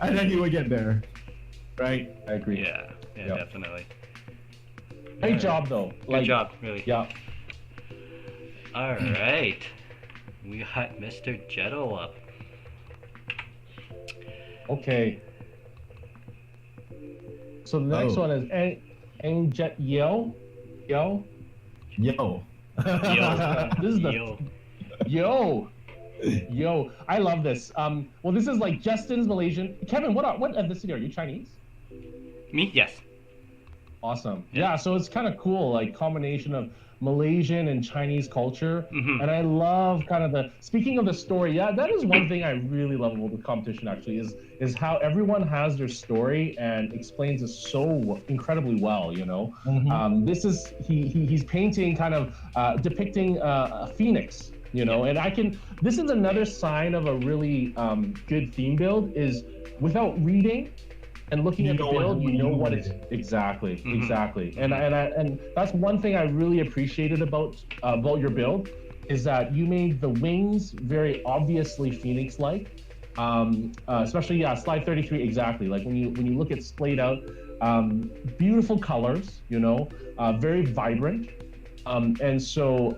And then you will get there. Right? I agree. Yeah, definitely. Great job though. Good job, really. Yeah. Alright. We got Mr. Jetto up. Okay. So the next one is Angjet Yo. This is the Yo. I love this. Well, this is like Justin's Malaysian. Kevin, what ethnicity are you? Chinese? Me? Yes. Awesome. Yeah, so it's kind of cool, like combination of Malaysian and Chinese culture. And I love kind of speaking of the story, yeah, that is one thing I really love about the competition actually, is how everyone has their story and explains it so incredibly well, This is, he's painting kind of depicting a phoenix, and this is another sign of a really good theme build is without reading, and looking at the build, you know what it's exactly. And that's one thing I really appreciated about your build, is that you made the wings very obviously Phoenix-like. Especially slide 33 exactly. Like when you look at splayed out, beautiful colors, very vibrant. And so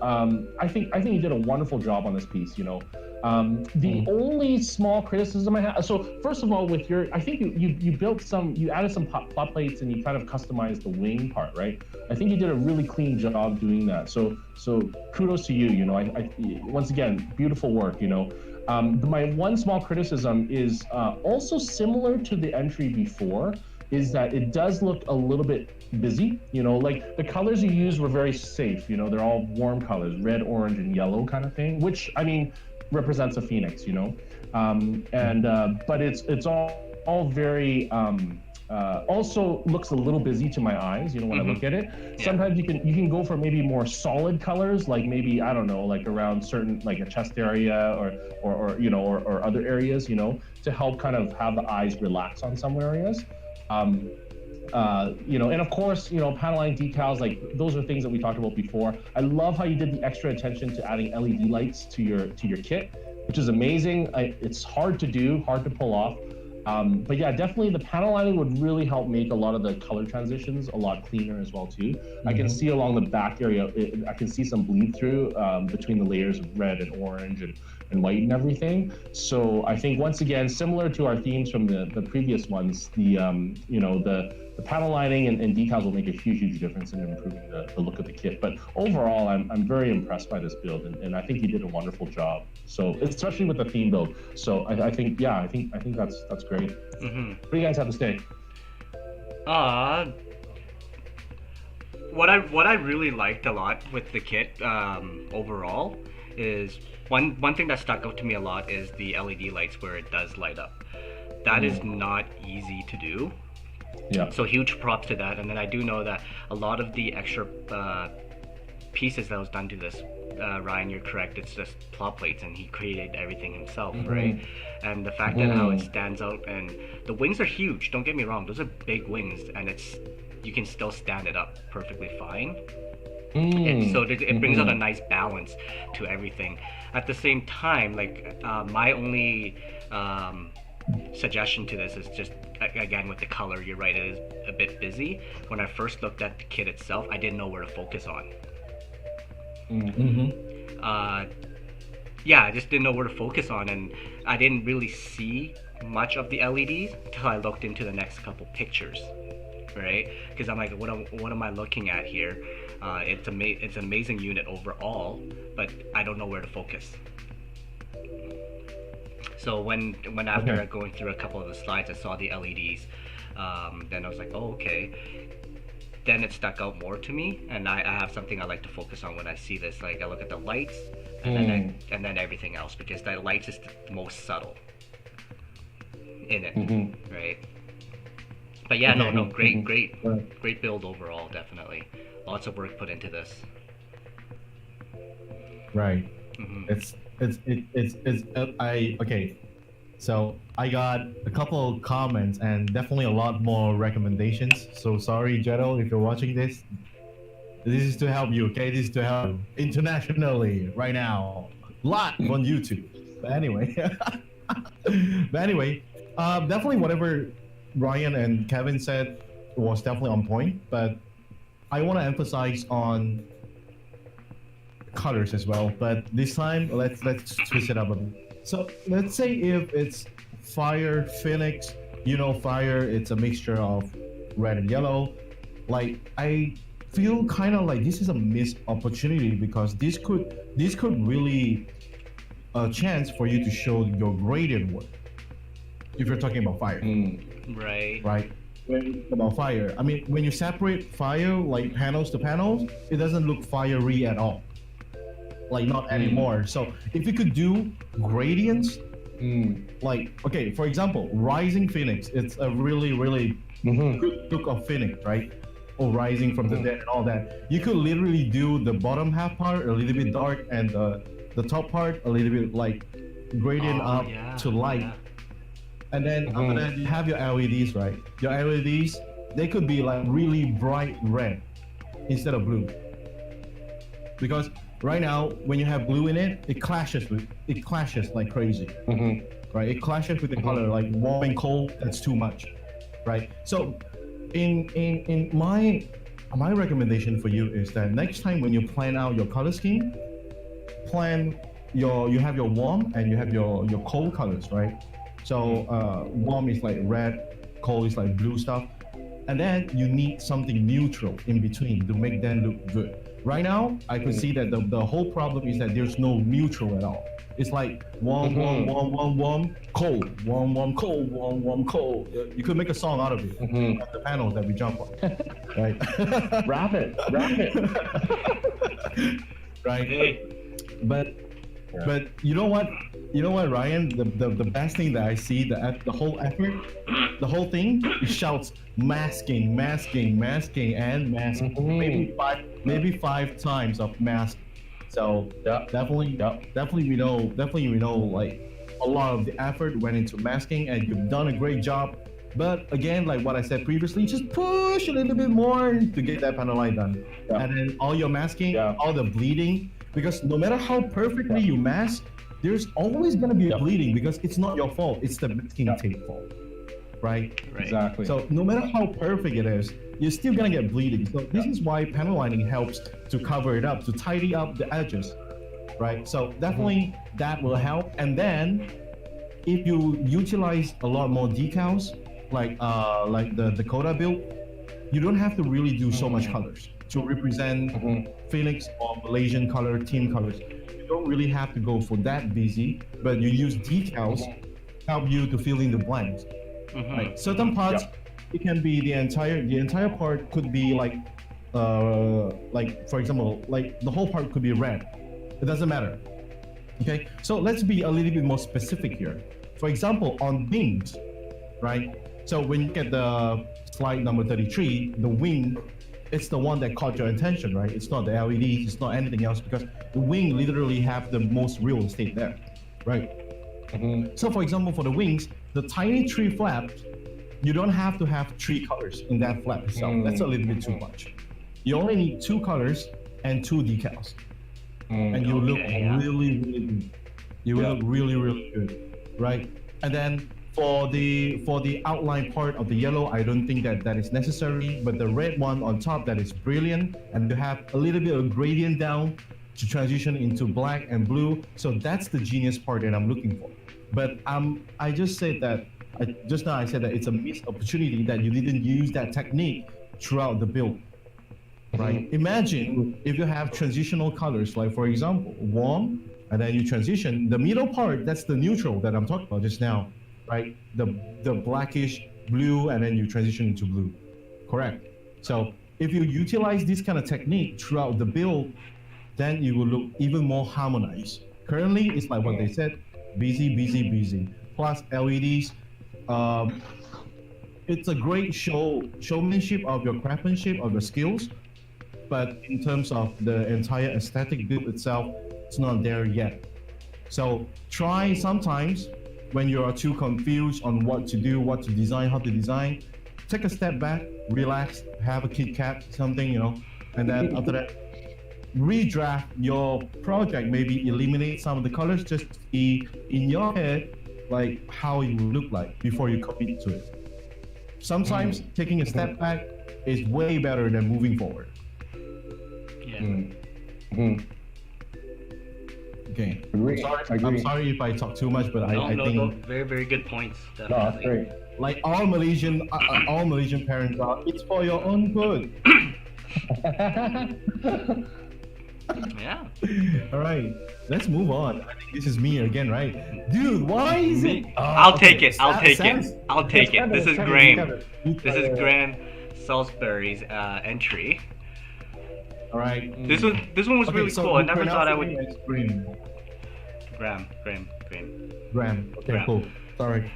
I think you did a wonderful job on this piece. The only small criticism I have. So first of all, with I think you built you added some plot plates and you kind of customized the wing part, right? I think you did a really clean job doing that. So kudos to you. I once again, beautiful work. My one small criticism is also similar to the entry before, is that it does look a little bit busy. Like the colors you used were very safe. They're all warm colors, red, orange, and yellow kind of thing, which I mean represents a phoenix. But it's all very also looks a little busy to my eyes. When I look at it, sometimes you can go for maybe more solid colors, like maybe I don't know, like around certain like a chest area or other areas, to help kind of have the eyes relax on some areas. And of course, panel line decals, like those are things that we talked about before. I love how you did the extra attention to adding LED lights to your kit, which is amazing. It's hard to do, hard to pull off. But yeah, definitely the panel lining would really help make a lot of the color transitions a lot cleaner as well too. I can see along the back area, I can see some bleed through between the layers of red and orange and white and everything. So I think once again, similar to our themes from the previous ones, the panel lining and decals will make a huge difference in improving the look of the kit. But overall, I'm very impressed by this build, and I think you did a wonderful job. So especially with the theme build. So I think that's great. What do you guys have to say? What I really liked a lot with the kit overall is one thing that stuck out to me a lot is the LED lights where it does light up. That is not easy to do. Yeah. So huge props to that. And then I do know that a lot of the extra pieces that was done to this, Ryan, you're correct, it's just plot plates, and he created everything himself, right? And the fact that how it stands out, and the wings are huge, don't get me wrong, those are big wings, and you can still stand it up perfectly fine. And so it brings out a nice balance to everything. At the same time, like my only suggestion to this is just, again, with the color, you're right, it is a bit busy. When I first looked at the kit itself, I didn't know where to focus on. I just didn't know where to focus on, and I didn't really see much of the LEDs until I looked into the next couple pictures, right? Because I'm like, what am I looking at here? It's an amazing unit overall, but I don't know where to focus. So when after going through a couple of the slides, I saw the LEDs. Then I was like, oh, okay. Then it stuck out more to me, and I have something I like to focus on when I see this. Like I look at the lights, and then everything else, because the lights is the most subtle in it, right? But yeah, great build overall, definitely. Lots of work put into this. Right. Okay. So I got a couple of comments and definitely a lot more recommendations. So sorry, Jetto, if you're watching this. This is to help you, okay? This is to help you internationally right now, live on YouTube. But anyway, definitely whatever Ryan and Kevin said was definitely on point. But I want to emphasize on colors as well. But this time, let's twist it up a bit. So let's say if it's fire, Phoenix, fire, it's a mixture of red and yellow. Like I feel kind of like this is a missed opportunity, because this could really a chance for you to show your gradient work. If you're talking about fire, right? When you talk about fire, I mean, when you separate fire like panels to panels, it doesn't look fiery at all. Like not anymore. So if you could do gradients, like okay, for example, rising Phoenix, it's a really good look of Phoenix, right? Or rising from the dead and all that. You could literally do the bottom half part a little bit dark and the top part a little bit like gradient to light. And then after that, you have your LEDs, right? Your LEDs, they could be like really bright red instead of blue. Because right now, when you have blue in it, it clashes like crazy, right? It clashes with the color, like warm and cold. That's too much, right? So, in my recommendation for you is that next time when you plan out your color scheme, you have your warm and you have your cold colors, right? So warm is like red, cold is like blue stuff, and then you need something neutral in between to make them look good. Right now, I could see that the whole problem is that there's no neutral at all. It's like warm, cold, warm, cold, warm, cold. You could make a song out of it. The panels that we jump on, right? Wrap it. Right. Hey. But you know what, Ryan? The best thing that I see, the whole effort, the whole thing, it shouts masking, and masking. Maybe five times of mask. So definitely we know like a lot of the effort went into masking, and you've done a great job. But again, like what I said previously, just push a little bit more to get that panel line done. And then all your masking, all the bleeding, because no matter how perfectly you mask, there's always gonna be a bleeding because it's not your fault, it's the masking tape fault. Right? Exactly. So no matter how perfect it is, you're still gonna get bleeding. So this is why panel lining helps to cover it up, to tidy up the edges, right? So definitely that will help. And then if you utilize a lot more decals, like the Dakota build, you don't have to really do so much colors to represent Phoenix or Malaysian color, team colors. You don't really have to go for that busy, but you use decals to help you to fill in the blanks. Right. Certain parts, it can be the entire part could be like for example, like the whole part could be red. It doesn't matter. Okay, so let's be a little bit more specific here. For example, on wings, right? So when you get the slide number 33, the wing, it's the one that caught your attention, right? It's not the LEDs, it's not anything else, because the wing literally have the most real estate there, right? So for example, for the wings, the tiny tree flap, you don't have to have 3 colors in that flap itself. That's a little bit too much. You only need 2 colors and 2 decals, and you look really good. You will look really good, right? And then for the outline part of the yellow, I don't think that is necessary, but the red one on top, that is brilliant, and you have a little bit of gradient down to transition into black and blue. So that's the genius part that I'm looking for. But I just said that I said that it's a missed opportunity that you didn't use that technique throughout the build, right? Imagine if you have transitional colors, like for example, warm, and then you transition the middle part. That's the neutral that I'm talking about just now, right? The blackish blue, and then you transition into blue, correct? So if you utilize this kind of technique throughout the build, then you will look even more harmonized. Currently, it's like what they said, busy, plus LEDs. It's a great showmanship of your craftsmanship, of your skills, but in terms of the entire aesthetic build itself, it's not there yet. So try sometimes when you are too confused on what to do, what to design, how to design, take a step back, relax, have a Kit Kat, something, and then after that, redraft your project, maybe eliminate some of the colors, just see in your head like how it will look like before you commit to it. Sometimes taking a step back is way better than moving forward. Okay. I'm sorry if I talk too much, but I think very, very good points. No, that's great. Like all Malaysian parents are, it's for your own good. Yeah. All right, let's move on. I think this is me again, right? Dude, why is it? I'll take it. This is Graham. This is Graham Salisbury's entry. All right. This one was really cool. I never thought I would. Graham. Okay, cool. Sorry.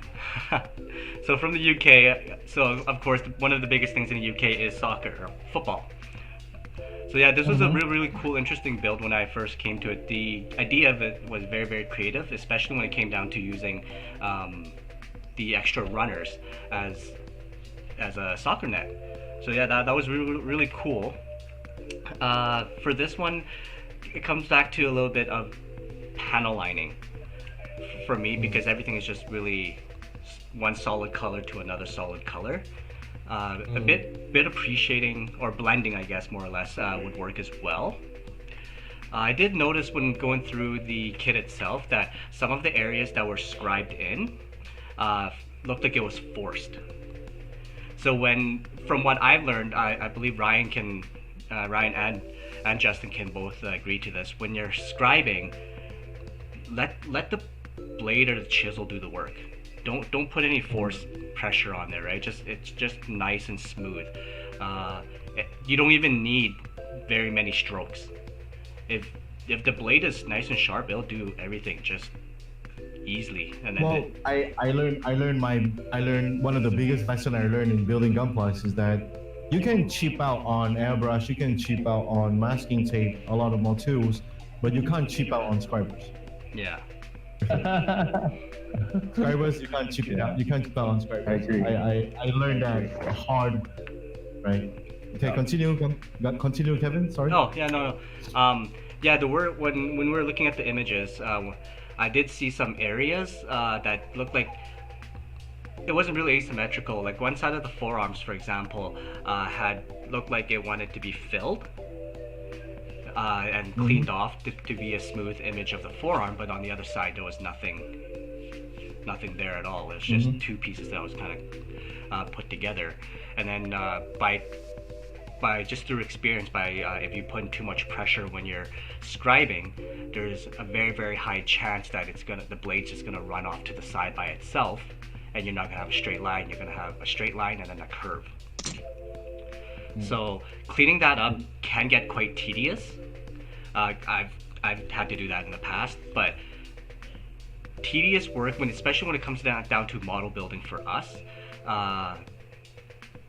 So from the UK, so of course one of the biggest things in the UK is soccer, or football. So yeah, this was a really, really cool, interesting build when I first came to it. The idea of it was very, very creative, especially when it came down to using the extra runners as a soccer net. So yeah, that was really cool. For this one, it comes back to a little bit of panel lining for me, because everything is just really one solid color to another solid color. A bit appreciating or blending, I guess, more or less, would work as well. I did notice when going through the kit itself that some of the areas that were scribed in looked like it was forced. So from what I've learned, I believe Ryan and Justin can both agree to this. When you're scribing, let the blade or the chisel do the work. Don't put any force pressure on there, right? It's just nice and smooth. You don't even need very many strokes. If the blade is nice and sharp, it'll do everything just easily. And then I learned one of the biggest lessons I learned in building Gunpla is that you can cheap out on airbrush, you can cheap out on masking tape, a lot of more tools, but you can't cheap out on scribers. Yeah. Scribers, you can't cheap it out. You can't cheap out on scribers. I agree. I learned that hard, right? Okay, continue, Kevin. Sorry. Oh yeah, no. Yeah, when we were looking at the images, I did see some areas that looked like it wasn't really asymmetrical. Like one side of the forearms, for example, had looked like it wanted to be filled and cleaned off to be a smooth image of the forearm, but on the other side there was nothing there at all. It was just two pieces that was kind of put together. And then by just through experience, if you put in too much pressure when you're scribing, there's a very, very high chance that the blade's just gonna run off to the side by itself, and you're not gonna have a straight line. You're gonna have a straight line and then a curve. So cleaning that up can get quite tedious. I've had to do that in the past, but tedious work, especially when it comes down to model building for us,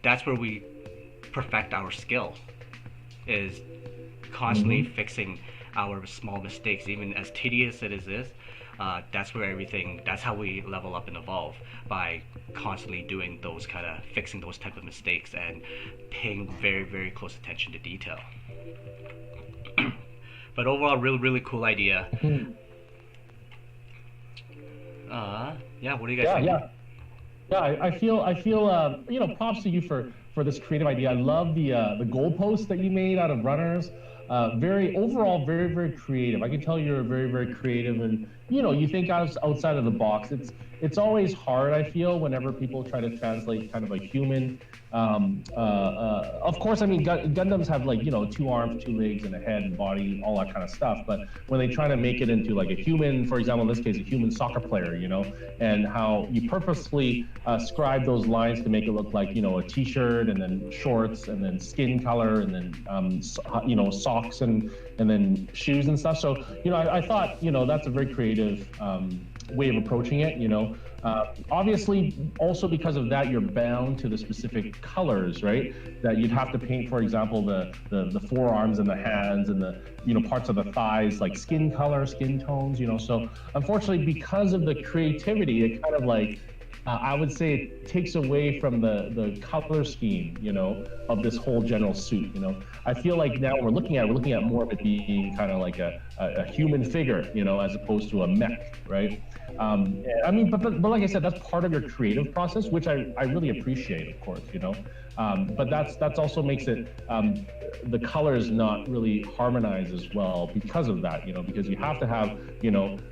that's where we perfect our skill, is constantly fixing our small mistakes. Even as tedious it is, that's how we level up and evolve, by constantly doing fixing those type of mistakes and paying very, very close attention to detail. But overall, really cool idea. Yeah, what do you guys think? Yeah, I feel props to you for this creative idea. I love the goalpost that you made out of runners. Very very, very creative. I can tell you're very, very creative, and you think outside of the box. It's always hard, I feel, whenever people try to translate kind of a human. Of course, I mean, Gundams have 2 arms, 2 legs, and a head and body, all that kind of stuff. But when they try to make it into like a human, for example, in this case, a human soccer player, and how you purposefully scribe those lines to make it look like, a t-shirt, and then shorts, and then skin color, and then, socks, and then shoes and stuff. So, I thought, that's a very creative way of approaching it, obviously, also because of that, you're bound to the specific colors, right? That you'd have to paint, for example, the forearms and the hands and the parts of the thighs, like skin color, skin tones. So unfortunately, because of the creativity, it kind of I would say it takes away from the color scheme, of this whole general suit. I feel like now we're looking at more of it being kind of like a human figure, as opposed to a mech, right? I mean, but like I said, that's part of your creative process, which I really appreciate, of course, but that's also makes it the colors not really harmonize as well because of that, because you have to have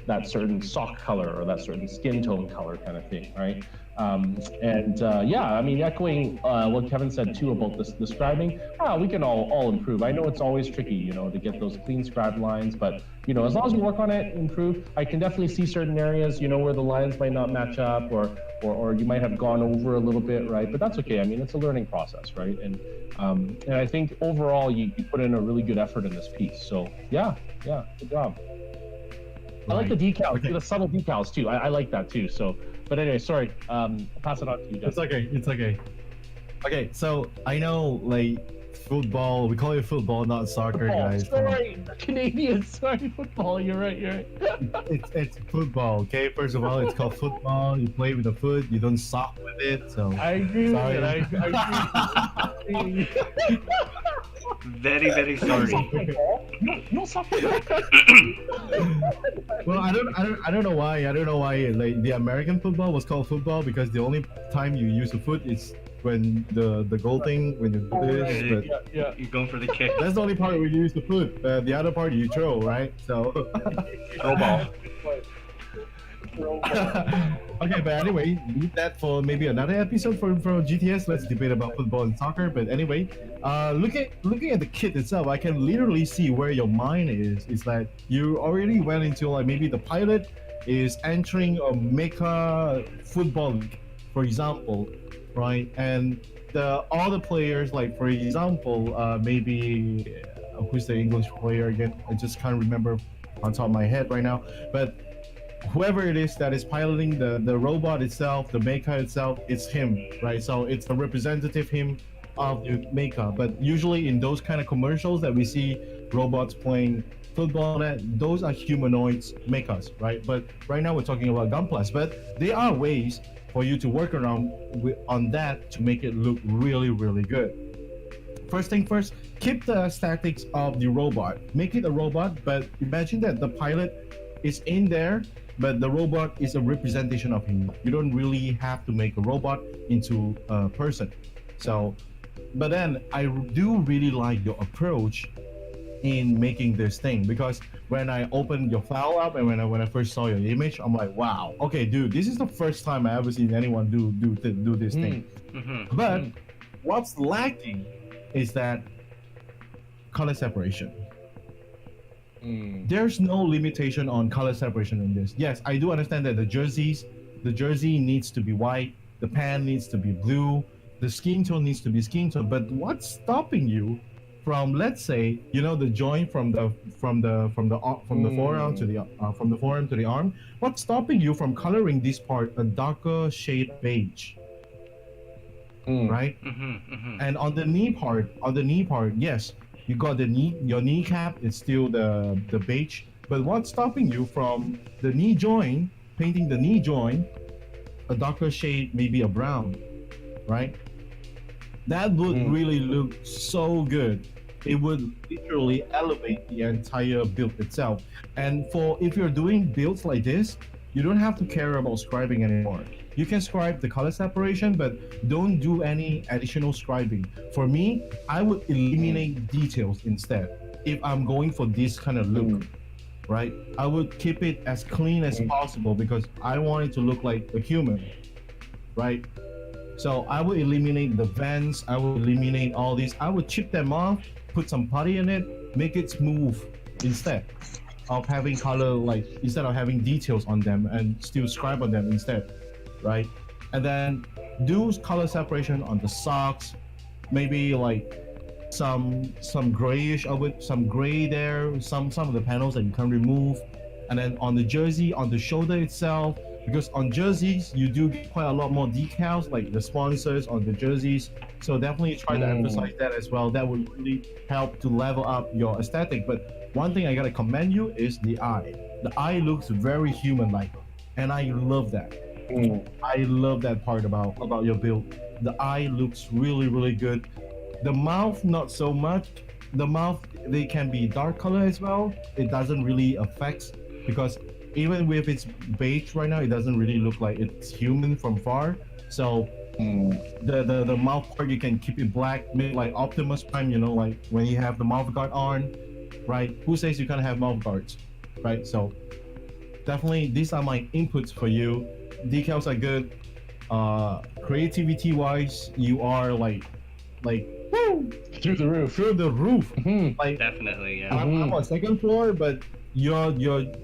that certain sock color or that certain skin tone color kind of thing, right? Yeah, I mean, echoing what Kevin said too about the scribing, we can all improve. I know it's always tricky, to get those clean scribed lines, but as long as we work on it, improve. I can definitely see certain areas, where the lines might not match up, or you might have gone over a little bit, right? But that's okay. I mean, it's a learning process, right? And I think overall you put in a really good effort in this piece. So yeah, good job. Right. I like the decals, the subtle decals too. I like that too. So, but anyway, sorry. I'll pass it on to you, Justin. It's okay. Okay, so I know football. We call it football, not soccer, guys. Sorry, Canadian. Sorry, football. You're right. You're right. It's football, okay? First of all, it's called football. You play with the foot. You don't sock with it. So I agree sorry. with it. I agree. Very, very sorry. No sock with it. Well, I don't know why. I don't know why. Like the American football was called football because the only time you use the foot is when the goal thing when you do this. But Yeah. You're going for the kick. that's the only part where you use the foot. The other part you throw, right? So. Throw ball. Okay, but anyway, leave that for maybe another episode for GTS. Let's debate about football and soccer. But anyway, looking at the kit itself, I can literally see where your mind is. It's like you already went into like maybe the pilot is entering a mecha football league, for example, right? And all the players, like for example, maybe who's the English player again? I just can't remember on top of my head right now, but whoever it is that is piloting the robot itself, the mecha itself, it's him, right? So it's the representative him of the mecha. But usually in those kind of commercials that we see robots playing football, those are humanoids mechas, right? But right now we're talking about Gunplas. But there are ways for you to work around on that to make it look really, really good. First thing first, keep the aesthetics of the robot. Make it a robot, but imagine that the pilot is in there, but the robot is a representation of him. You don't really have to make a robot into a person. So, but then I do really like your approach in making this thing, because when I opened your file up and when I first saw your image, I'm like, wow, okay, dude, this is the first time I ever seen anyone do this thing. Mm-hmm. But what's lacking is that color separation. There's no limitation on color separation in this. Yes, I do understand that the jersey needs to be white, the pant needs to be blue, the skin tone needs to be skin tone. But what's stopping you from, let's say, the joint from the forearm to the from the forearm to the arm? What's stopping you from coloring this part a darker shade beige? Right? And on the knee part, yes, you got the knee, your kneecap is still the beige, but what's stopping you from the knee joint, painting the knee joint a darker shade, maybe a brown, right? That would really look so good. It would literally elevate the entire build itself. And if you're doing builds like this, you don't have to care about scribing anymore. You can scribe the color separation, but don't do any additional scribing. For me, I would eliminate details instead. If I'm going for this kind of look, right? I would keep it as clean as possible because I want it to look like a human, right? So I would eliminate the vents, I would eliminate all these, I would chip them off, put some putty in it, make it smooth instead of having color, instead of having details on them and still scribe on them instead, right? And then do color separation on the socks, maybe some grayish of it, some gray there, some of the panels that you can remove. And then on the jersey, on the shoulder itself, because on jerseys you do get quite a lot more decals, like the sponsors on the jerseys. So definitely try to emphasize that as well. That would really help to level up your aesthetic. But one thing I gotta commend you is the eye. The eye looks very human-like, and I love that. I love that part about your build. The eye looks really, really good. The mouth, not so much. The mouth, they can be dark color as well. It doesn't really affect, because even with its beige right now, it doesn't really look like it's human from far. So the mouth part, you can keep it black, make like Optimus Prime, like when you have the mouth guard on, right? Who says you can't have mouth guards, right? So definitely these are my inputs for you. Decals are good. Creativity wise, you are like woo, Through the roof. through the roof. Like Definitely, yeah. I'm on second floor, but you're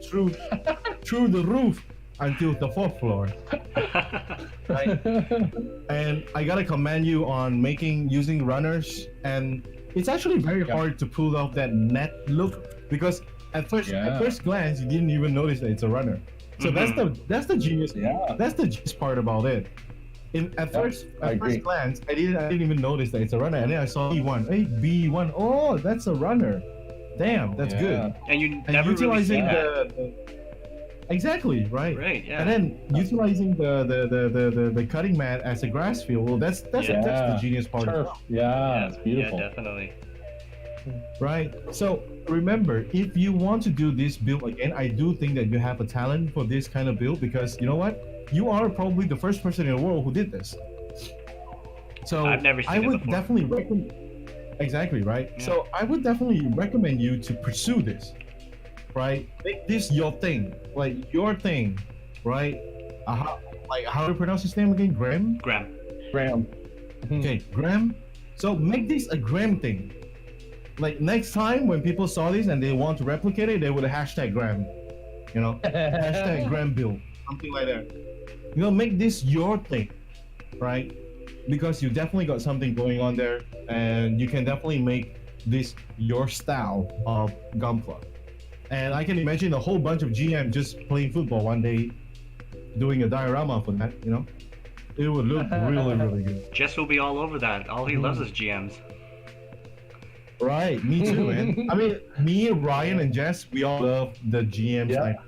through the roof until the fourth floor. Right? And I gotta commend you on using runners, and it's actually very hard to pull off that net look, because at first glance you didn't even notice that it's a runner. So that's the genius. That's the genius part about it. at I agree. first glance, I didn't even notice that it's a runner, and then I saw B1. Hey, B1. Oh, that's a runner. Damn, that's good. And you And never really see utilizing that. exactly right. Right, yeah. And then utilizing the cutting mat as a grass field. Well, that's the genius part. Turf. Yeah, it's beautiful. Yeah, definitely. Right. So remember, if you want to do this build again, I do think that you have a talent for this kind of build because you know what? You are probably the first person in the world who did this. So I've never seen I it would before. definitely recommend. Exactly right. Yeah. So I would definitely recommend you to pursue this. Right. Make this your thing, like your thing, right? How to pronounce his name again? Graham. Graham. Graham. Okay, Graham. So make this a Graham thing. Like next time when people saw this and they want to replicate it, they would hashtag Graham. You know, hashtag Graham build, something like that. You know, make this your thing, right? Because you definitely got something going on there, and you can definitely make this your style of Gunpla. And I can imagine a whole bunch of GM just playing football one day, doing a diorama for that. You know, it would look really, really good. Jess will be all over that. All he loves is GMs. Right, me too, man. I mean, me, Ryan, and Jess, we all love the GM Yeah. style.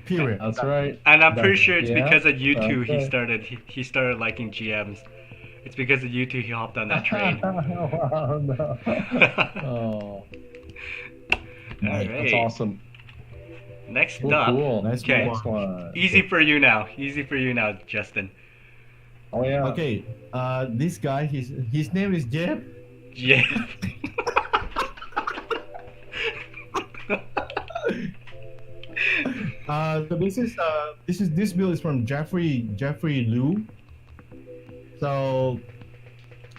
Period. That's right. And I'm pretty sure it's Yeah, because of you two okay. he started liking GMs. It's because of you two he hopped on that train. Oh, no. Oh, Alright. that's awesome. Next Cool, up, cool. Nice Okay. Next one. easy for you now. Easy for you now, Justin. Oh yeah. Okay, this guy, his name is Jeb. Yeah. So this build is from Jeffrey Liu. So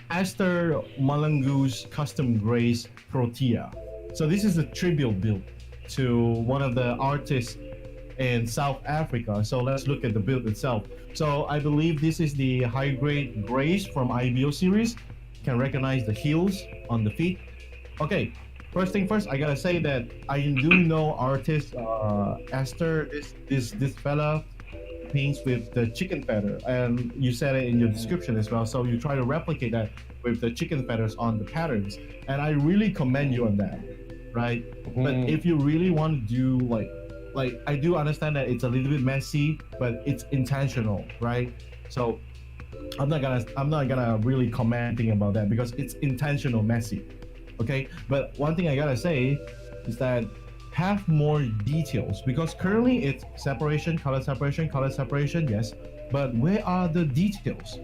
Aster Malangu's custom grace Protea. So this is a tribute build to one of the artists in South Africa. So let's look at the build itself. So I believe this is the high grade grace from IBO series. You can recognize the heels on the feet. Okay, first thing first, I gotta say that I do know artist Aster. This fella paints with the chicken feather, and you said it in your description as well. So you try to replicate that with the chicken feathers on the patterns, and I really commend you on that, right? But if you really want to do like I do understand that it's a little bit messy, but it's intentional, right? So I'm not gonna really comment anything about that because it's intentional messy. Okay, but one thing I gotta say is that have more details because currently it's separation, color separation, yes, but where are the details?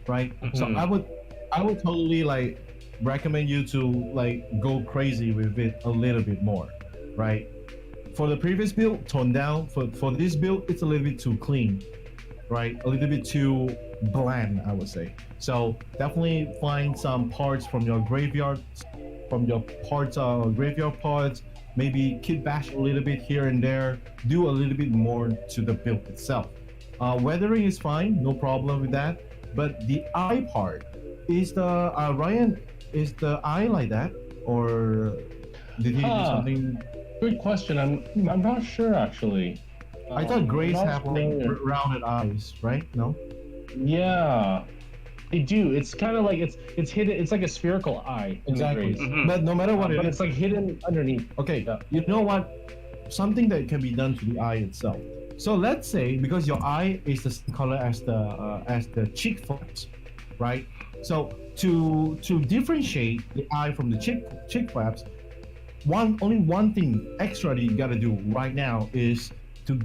Right? So I would totally like recommend you to like go crazy with it a little bit more, right? For the previous build, tone down. For this build, it's a little bit too clean, right? A little bit too bland, I would say. So definitely find some parts from your graveyard, graveyard parts. Maybe kit bash a little bit here and there. Do a little bit more to the build itself. Weathering is fine, no problem with that. But the eye part is the Ryan. Is the eye like that, or did he do something? Good question. I'm not sure actually. I thought Grace not have familiar. rounded eyes, right? No. Yeah, they do. It's kind of like it's hidden. It's like a spherical eye. in the Exactly. Grace. Mhm. But no matter what But it it's like hidden underneath. okay, Yeah. you know what? Something that can be done to the eye itself. So let's say because your eye is the same color as the cheek flaps, right? So to differentiate the eye from the cheek flaps, only one thing extra that you gotta do right now is to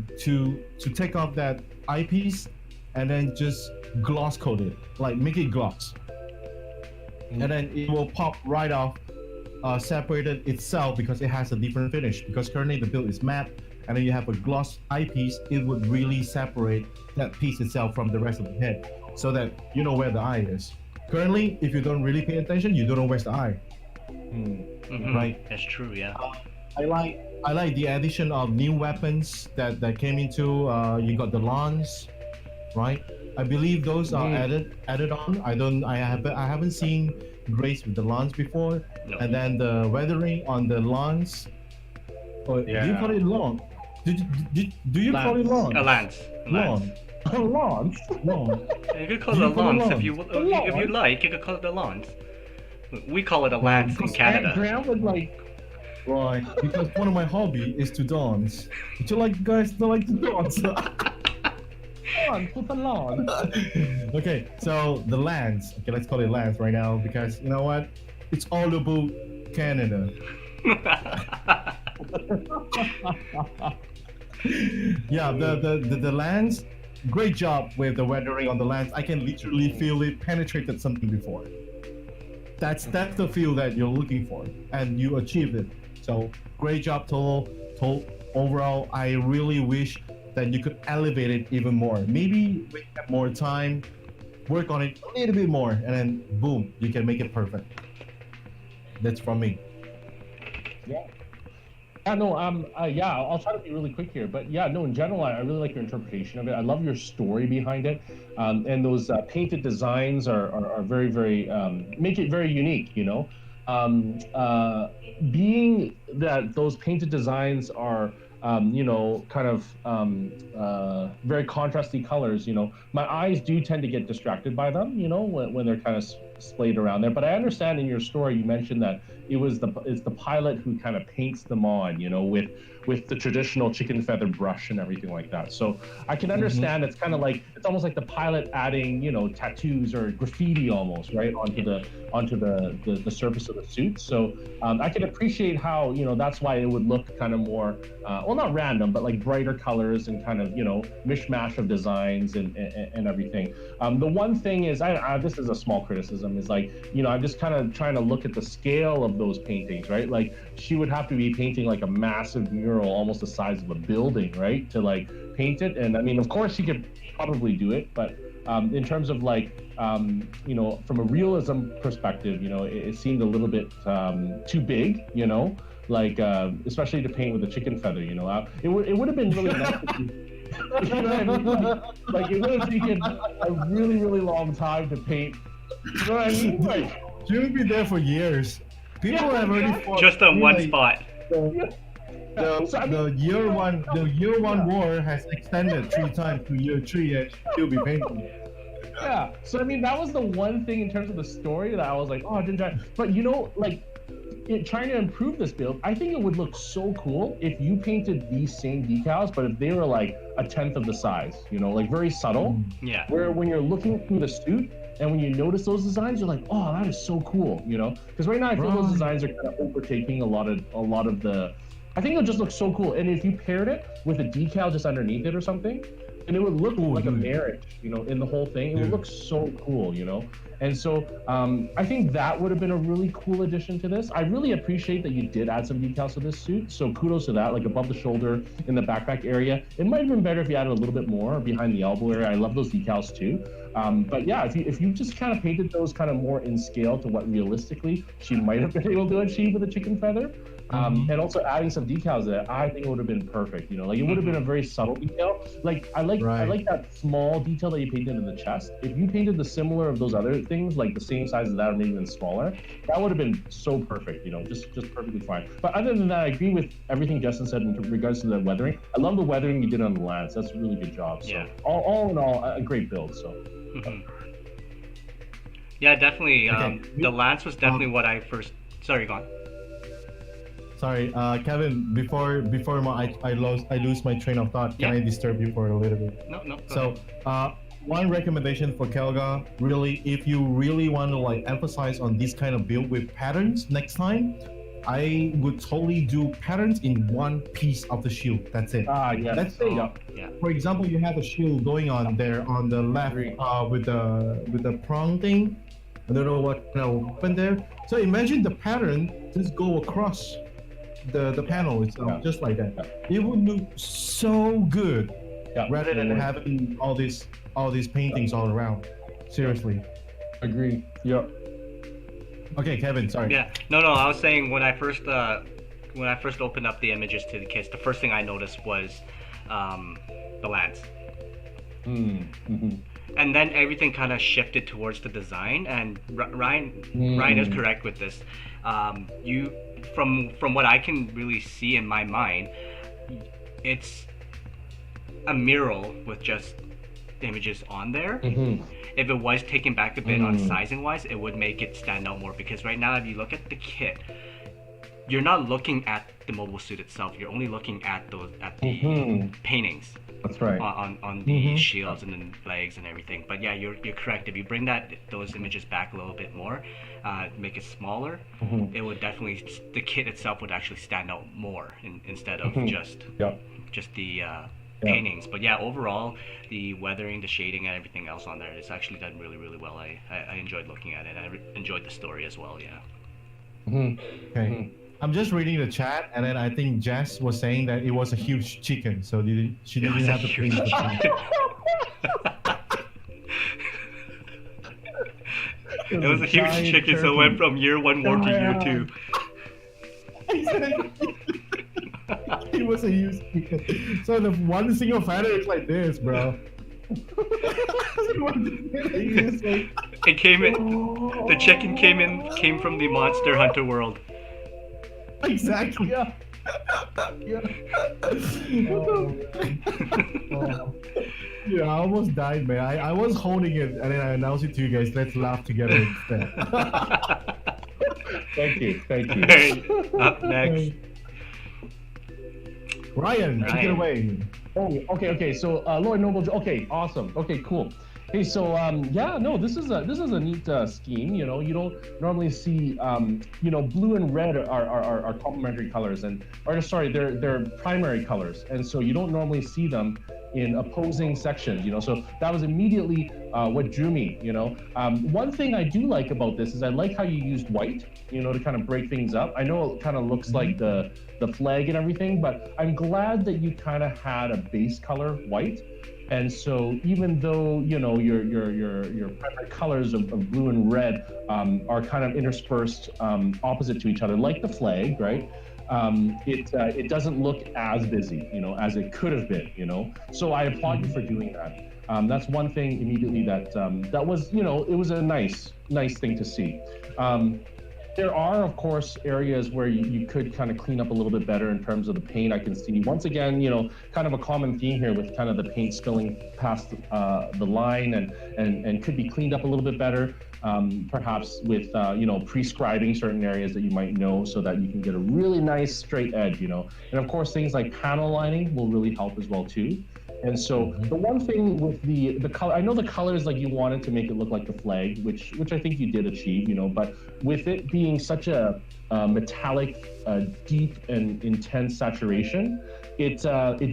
take off that eyepiece and then just gloss coat it, like make it gloss, and then it will pop right off, separated itself because it has a different finish. Because currently the build is matte, and then you have a gloss eyepiece, it would really separate that piece itself from the rest of the head, so that you know where the eye is. Currently, if you don't really pay attention, you don't know where's the eye. Mhm. Right. That's true, yeah. I like the addition of new weapons that came into. You got the lance, right? I believe those are added on. I haven't seen Grace with the lance before, No. and then the weathering on the lance. Or do you Yeah. call it long? Do you call it long? A lance. A lance. Lawn. Lawns. Lawn. You could call Do it a you call it lance lawns? if you like. You could call it a lance. We call it a lance in because Canada. Graham would like. Right, because one of my hobby is to dance. Would you like guys to like to dance? Lawn, put the lawn. Okay, so the lands. Okay, let's call it lands right now because you know what? It's all about Canada. Yeah, the lands. Great job with the weathering on the lands. I can literally feel it penetrated something before. That's the feel that you're looking for, and you achieved it. So great job, Tol. Overall, I really wish that you could elevate it even more. Maybe we have more time, work on it a little bit more, and then boom, you can make it perfect. That's from me. Yeah. Yeah, no, yeah, I'll try to be really quick here, but yeah, no, in general, I really like your interpretation of it. I love your story behind it, and those painted designs are very, very make it very unique. You know, being that those painted designs are you know, kind of very contrasty colors. You know, my eyes do tend to get distracted by them. You know, when they're kind of splayed around there. But I understand in your story you mentioned that it's the pilot who kind of paints them on. You know, with the traditional chicken feather brush and everything like that. So I can understand it's kind of like it's almost like the pilot adding, you know, tattoos or graffiti almost right onto the surface of the suit. So I can appreciate how, you know, that's why it would look kind of more well, not random, but like brighter colors and kind of, you know, mishmash of designs and everything. The one thing is, this is a small criticism, is like, you know, I'm just kind of trying to look at the scale of those paintings, right? Like she would have to be painting like a massive mural, almost the size of a building, right? To like paint it. And I mean, of course she could probably do it, but in terms of like, you know, from a realism perspective, you know, it seemed a little bit too big, you know, like especially to paint with a chicken feather, you know. It would have been really nice if you know what I mean? Like it would have taken a really, really long time to paint. You know what I mean? Like, She would be there for years. People have already fought. Just on one like, spot. The year one war has extended 3 times to year 3 and she'll be painting. yeah. So I mean, that was the one thing in terms of the story that I was like, oh, I didn't try. But you know, like trying to improve this build, I think it would look so cool if you painted these same decals, but if they were like a tenth of the size, you know, like very subtle. Yeah. Where when you're looking through the suit and when you notice those designs, you're like, oh, that is so cool, you know? Because right now I feel those designs are kind of overtaking a lot of the. I think it'll just look so cool. And if you paired it with a decal just underneath it or something, and it would look like a marriage, you know, in the whole thing. It would look so cool, you know? And so I think that would have been a really cool addition to this. I really appreciate that you did add some decals to this suit. So kudos to that, like above the shoulder in the backpack area. It might have been better if you added a little bit more behind the elbow area. I love those decals too. But yeah, if you just kind of painted those kind of more in scale to what realistically she might have been able to achieve with a chicken feather, and also adding some decals there, I think it would have been perfect. You know, like it would have been a very subtle detail. Like I like that small detail that you painted in the chest. If you painted the similar of those other things, like the same size as that or maybe even smaller, that would have been so perfect. You know, just perfectly fine. But other than that, I agree with everything Justin said in regards to the weathering. I love the weathering you did on the lance. That's a really good job. So all in all, a great build. So. Yeah, definitely. The lance was definitely what I first. Sorry, go on. Sorry, Kevin. Before I lose my train of thought. Can I disturb you for a little bit? No. So, one recommendation for Kelga, really, if you really want to like emphasize on this kind of build with patterns next time, I would totally do patterns in one piece of the shield. That's it. Yeah. Let's say, for example, you have a shield going on there on the left with the prong thing. I don't know what happened there. So imagine the pattern just go across the panel itself, just like that. It would look so good, rather than having all these paintings all around. Seriously. Agree. Yep. Okay, Kevin. Sorry. Yeah. No. I was saying when I first opened up the images to the kits, the first thing I noticed was the lance. And then everything kind of shifted towards the design. And Ryan is correct with this. You from what I can really see in my mind, it's a mural with just images on there. Mm-hmm. If it was taken back a bit on sizing wise, it would make it stand out more, because right now if you look at the kit, you're not looking at the mobile suit itself, you're only looking at the paintings. That's right. On the shields and the legs and everything. But yeah, you're correct. If you bring those images back a little bit more, make it smaller, it would definitely, the kit itself would actually stand out more instead of just the paintings. But yeah, overall, the weathering, the shading, and everything else on there is actually done really, really well. I enjoyed looking at it. I enjoyed the story as well. Yeah. Okay. I'm just reading the chat, and then I think Jess was saying that it was a huge chicken, so she didn't have to clean the chicken. It was a huge chicken, so it went from year 1 more to year 2. It was a huge chicken. So the one single feather is like this, bro. It came in. The chicken came from the Monster Hunter world. Exactly. Yeah. Yeah, I almost died, man. I was holding it, and then I announced it to you guys. Let's laugh together instead. Thank you. Hey, up next. Ryan, take it away. Oh, okay. So, Lord Noble. Okay, awesome. Okay, cool. Hey, so yeah, no, this is a neat scheme. You know, you don't normally see, blue and red are complementary colors, they're primary colors, and so you don't normally see them in opposing sections. You know, so that was immediately what drew me. You know, one thing I do like about this is I like how you used white. You know, to kind of break things up. I know it kind of looks like the flag and everything, but I'm glad that you kind of had a base color white. And so even though, you know, your primary colors of blue and red are kind of interspersed opposite to each other, like the flag, right? It doesn't look as busy, you know, as it could have been, you know? So I applaud you for doing that. That's one thing immediately that was, you know, it was a nice thing to see. There are, of course, areas where you could kind of clean up a little bit better in terms of the paint. I can see, once again, you know, kind of a common theme here with kind of the paint spilling past the line and could be cleaned up a little bit better, perhaps with, prescribing certain areas that you might know so that you can get a really nice straight edge, you know. And of course, things like panel lining will really help as well, too. And so the one thing with the color, I know the colors, like you wanted to make it look like the flag, which I think you did achieve, you know, but with it being such a metallic, deep and intense saturation, it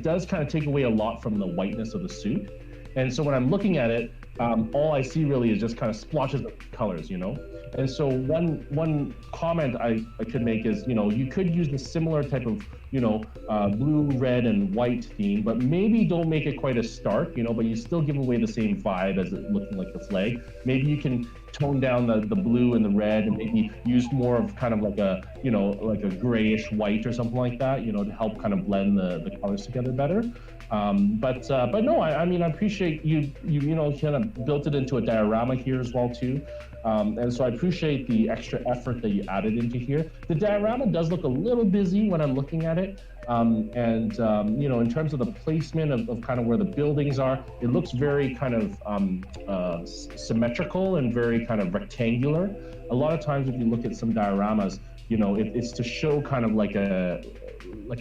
does kind of take away a lot from the whiteness of the suit. And so when I'm looking at it, all I see really is just kind of splotches of colors, you know? And so one comment I could make is, you know, you could use the similar type of, you know, blue, red, and white theme, but maybe don't make it quite as stark, you know, but you still give away the same vibe as it looking like the flag. Maybe you can tone down the blue and the red and maybe use more of kind of like a, you know, like a grayish white or something like that, you know, to help kind of blend the colors together better. But no, I mean, I appreciate you know, kind of built it into a diorama here as well too. And so I appreciate the extra effort that you added into here. The diorama does look a little busy when I'm looking at it. You know, in terms of the placement of kind of where the buildings are, it looks very kind of symmetrical and very kind of rectangular. A lot of times if you look at some dioramas, you know, it's to show kind of like a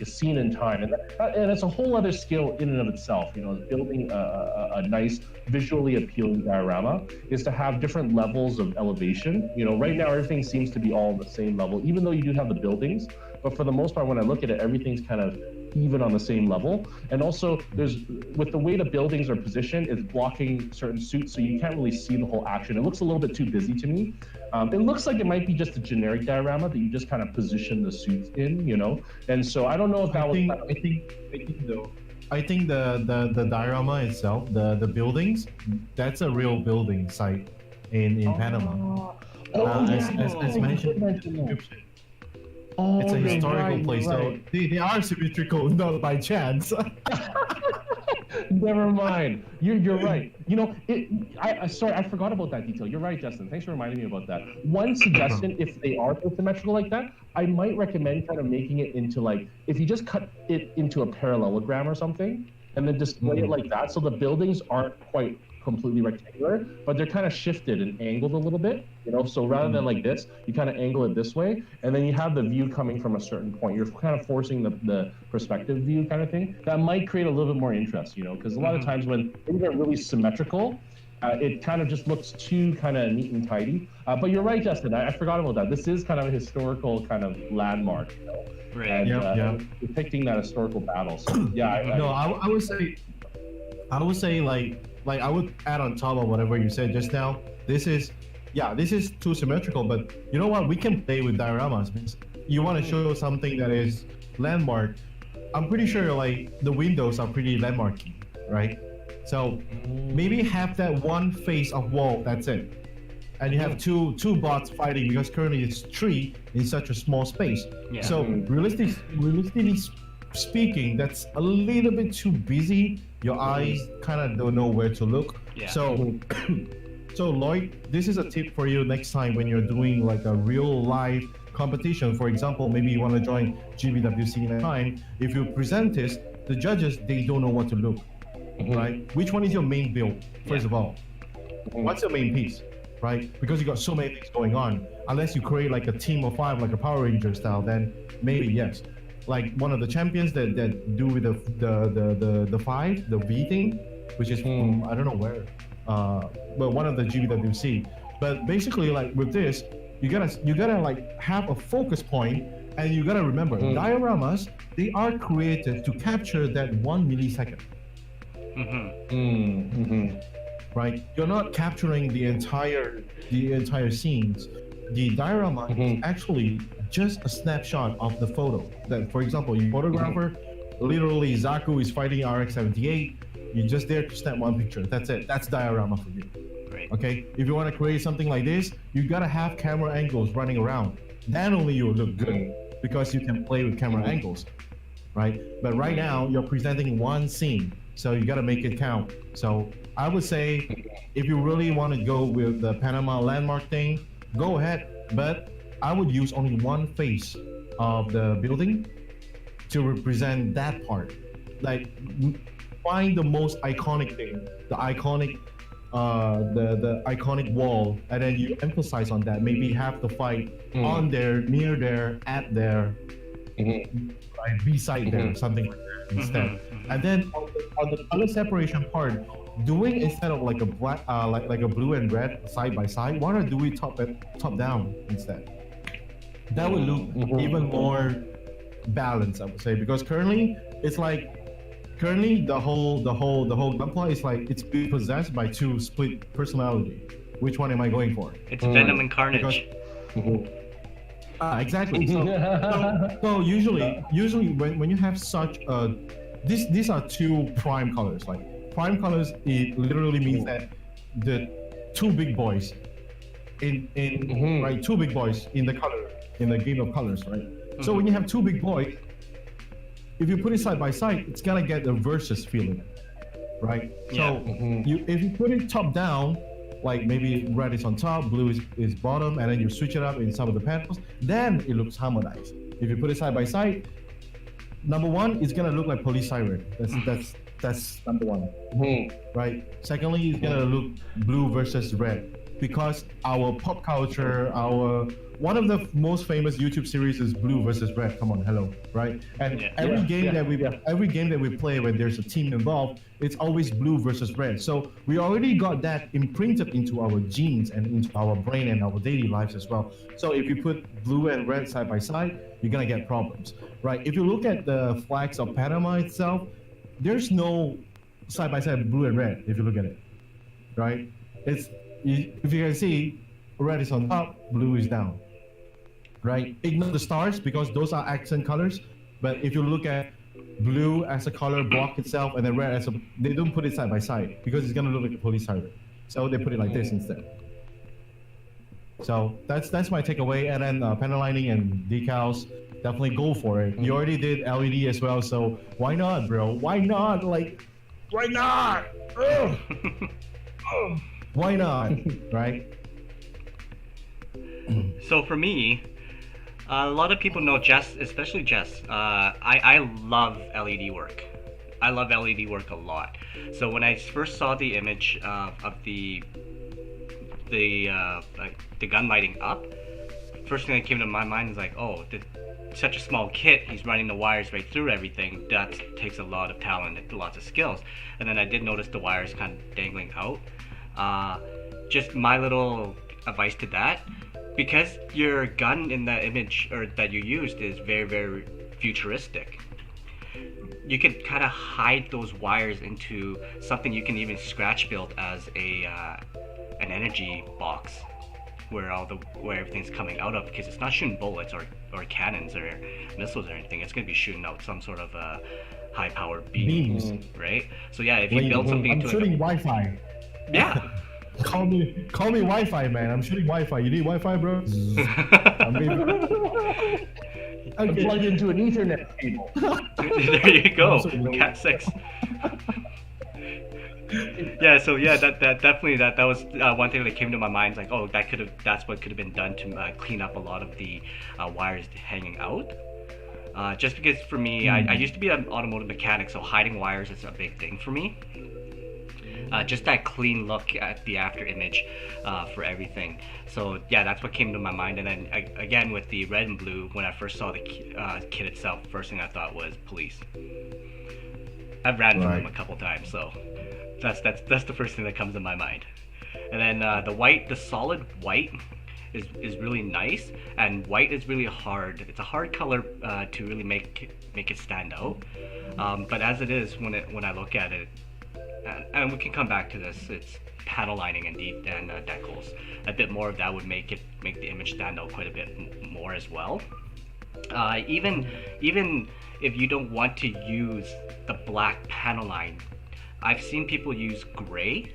scene in time, and it's a whole other skill in and of itself. You know, building a nice visually appealing diorama is to have different levels of elevation. You know, right now everything seems to be all the same level, even though you do have the buildings. But for the most part, when I look at it, everything's kind of even on the same level. And also, with the way the buildings are positioned, it's blocking certain suits, so you can't really see the whole action. It looks a little bit too busy to me. It looks like it might be just a generic diorama that you just kind of position the suits in, you know. And so I don't know if that was. I think the diorama itself, the buildings, that's a real building site in Panama. As mentioned in the description. It's a historical place, so they are symmetrical, not by chance. Never mind. You're right. You know, sorry, I forgot about that detail. You're right, Justin. Thanks for reminding me about that. One suggestion, if they are both symmetrical like that, I might recommend kind of making it into like, if you just cut it into a parallelogram or something, and then display it like that. So the buildings aren't quite completely rectangular, but they're kind of shifted and angled a little bit, you know. So rather than like this, you kind of angle it this way, and then you have the view coming from a certain point. You're kind of forcing the perspective view kind of thing. That might create a little bit more interest, you know, because a lot of times when things are really symmetrical, it kind of just looks too kind of neat and tidy. But you're right, Justin. I forgot about that. This is kind of a historical kind of landmark, you know, Right. and depicting that historical battle. So, yeah. I would say like I would add on top of whatever you said just now. This is too symmetrical, but you know what? We can play with dioramas. Because you want to show something that is landmark. I'm pretty sure like the windows are pretty landmarky, right? So maybe have that one face of wall. That's it. And you have two bots fighting because currently it's 3 in such a small space. Yeah. So realistically speaking, that's a little bit too busy. Your eyes kind of don't know where to look. Yeah. So Lloyd, this is a tip for you next time when you're doing like a real live competition. For example, maybe you want to join GBWC next time. If you present this, the judges, they don't know what to look, right? Which one is your main build, first of all? What's your main piece, right? Because you got so many things going on. Unless you create like a team of 5, like a Power Ranger style, then maybe yes. Like one of the champions that do with the 5, the V thing, which is from I don't know where, but one of the GBWC. But basically, like with this, you gotta like have a focus point, and you gotta remember dioramas. They are created to capture that 1 millisecond. Right? You're not capturing the entire scenes. The diorama is actually just a snapshot of the photo. That, for example, your photographer, literally Zaku is fighting RX-78. You're just there to snap one picture. That's it. That's diorama for you. Right. Okay. If you want to create something like this, you gotta have camera angles running around. Then only you will look good because you can play with camera angles, right? But right now you're presenting one scene, so you gotta make it count. So I would say, if you really want to go with the Panama landmark thing, go ahead. But I would use only one face of the building to represent that part. Like, find the most iconic thing, the iconic wall, and then you emphasize on that. Maybe have the fight on there, near there, at there, right, beside there, something like that instead. And then on the color separation part, doing instead of like a black, like a blue and red side by side, why not do it top down instead? That would look even more balanced, I would say, because currently the whole gunpla is like it's being possessed by 2 split personality. Which one am I going for? It's Venom and Carnage. Exactly. So usually when you have such these are 2 prime colors. Like prime colors, it literally means that the 2 big boys right, 2 big boys in the game of colors, right? So when you have 2 big boys, if you put it side by side, it's gonna get a versus feeling, right? So if you put it top down, like maybe red is on top, blue is bottom, and then you switch it up in some of the panels, then it looks harmonized. If you put it side by side, number one, it's gonna look like police siren. That's number one, right? Secondly, it's gonna look blue versus red, because our pop culture, one of the most famous YouTube series is Blue versus Red. Come on, hello, right? And every game that we play when there's a team involved, it's always blue versus red. So we already got that imprinted into our genes and into our brain and our daily lives as well. So if you put blue and red side by side, you're gonna get problems, right? If you look at the flags of Panama itself, there's no side by side blue and red. If you look at it, right? If you can see, red is on top, blue is down. Right? Ignore the stars because those are accent colors. But if you look at blue as a color block itself and then red as they don't put it side by side because it's gonna look like a police siren. So they put it like this instead. So that's my takeaway. And then panel lining and decals, definitely go for it. You already did LED as well, so why not, bro? Why not? Like, why not? Ugh. Ugh. Why not? Right? So for me, a lot of people know Jess, especially Jess. I love LED work. I love LED work a lot. So when I first saw the image of the gun lighting up, first thing that came to my mind is like, oh, such a small kit, he's running the wires right through everything. That takes a lot of talent and lots of skills. And then I did notice the wires kind of dangling out. Just my little advice to that, because your gun in the image or that you used is very, very futuristic, you could kind of hide those wires into something you can even scratch build as an energy box where everything's coming out of, because it's not shooting bullets or cannons or missiles or anything. It's going to be shooting out some sort of high powered beams, right? So yeah, if you build something I'm into shooting Wi-Fi. Yeah. Call me Wi-Fi, man. I'm shooting Wi-Fi. You need Wi-Fi, bro? I'm plugged into an Ethernet cable. There you go. Cat 6. Yeah, so yeah, that definitely that was one thing that came to my mind. Like, oh, that's what could have been done to clean up a lot of the wires hanging out. Just because for me, I used to be an automotive mechanic, so hiding wires is a big thing for me. Just that clean look at the after image for everything. So yeah, that's what came to my mind. And then again with the red and blue, when I first saw the kit itself, first thing I thought was police. I've ran from them a couple times, so that's the first thing that comes to my mind. And then the solid white is really nice, and white is really hard. It's a hard color to really make it stand out. But as it is, when I look at it, and we can come back to this, it's panel lining and decals. A bit more of that would make the image stand out quite a bit more as well. Even if you don't want to use the black panel line, I've seen people use gray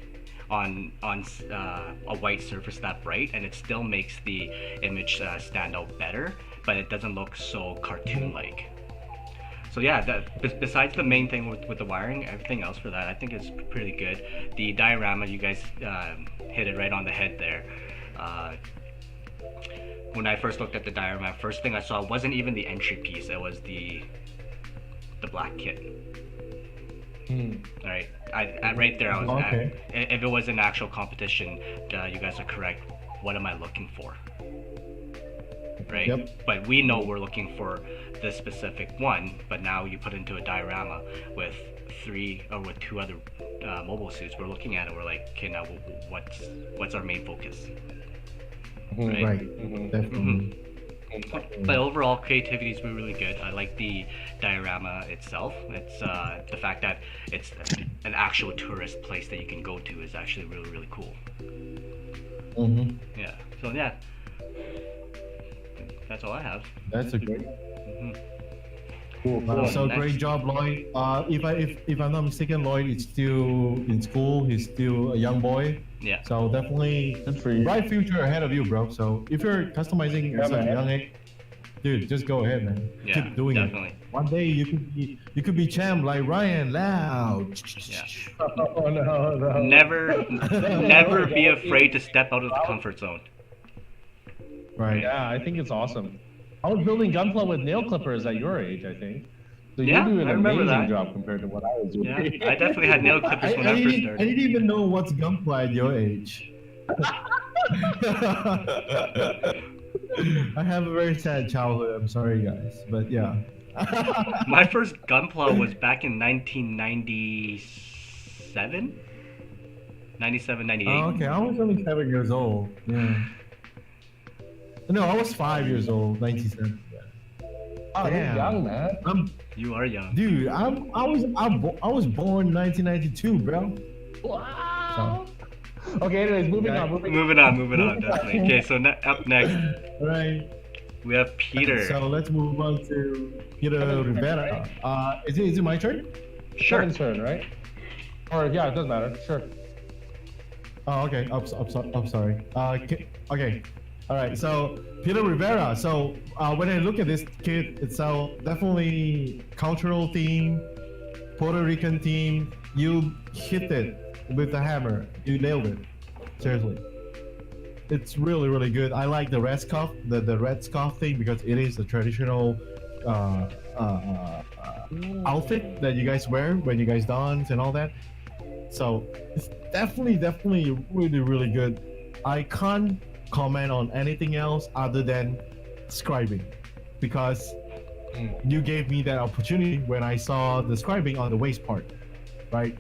on a white surface that bright, and it still makes the image stand out better, but it doesn't look so cartoon-like. So yeah, besides the main thing with the wiring, everything else for that I think is pretty good. The diorama, you guys hit it right on the head there. When I first looked at the diorama, first thing I saw wasn't even the entry piece, it was the black kit. Alright, I right there I was if it was an actual competition, you guys are correct. What am I looking for? Right? Yep. But we know we're looking for this specific one, but now you put into a diorama with two other mobile suits. We're looking at it, we're like, okay, now what's our main focus? Right? Definitely. But overall, creativity is really good. I like the diorama itself. It's the fact that it's an actual tourist place that you can go to is actually really, really cool. Yeah. So yeah, that's all I have. That's a great. Cool. So great job, Lloyd. If I'm not mistaken, Lloyd is still in school. He's still a young boy. Yeah. So definitely Good for you. bright future ahead of you, bro. So if you're customizing at such a young age, dude, just go ahead, man. Yeah, Keep doing definitely. it. One day you could be champ like Ryan Lau. Yeah. Oh no. Never be afraid to step out of the comfort zone. Right. Yeah, I think it's awesome. I was building Gunpla with nail clippers at your age, I think. So Yeah, you're doing I an remember amazing that. job compared to what I was doing. Yeah, I definitely had nail clippers when I first I started. didn't even know what's Gunpla at your age. I have a very sad childhood. I'm sorry, guys, but yeah. My first Gunpla was back in 1997? 97, 98. Oh, okay, I was only 7 years old. Yeah. No, I was 5 years old. 97. Yeah. Oh, you're Damn. young, man. You are young. Dude, I was born 1992, bro. Wow. Okay, anyways, moving on. Moving on, definitely. Okay, so up next, Right. we have Peter. So let's move on to Peter Rivera. Is it my turn? Sure. Kevin's turn, right? Or yeah, it doesn't matter. Sure. Oh, okay. I'm sorry. Okay. All right. So Peter Rivera. So when I look at this kit itself, definitely cultural theme, Puerto Rican theme. You hit it with the hammer. You nailed it. Seriously. It's really, really good. I like the red scarf, the red scarf thing, because it is a traditional outfit that you guys wear when you guys dance and all that. So it's definitely really, really good. I can't comment on anything else other than scribing because you gave me that opportunity when I saw the scribing on the waist part, right?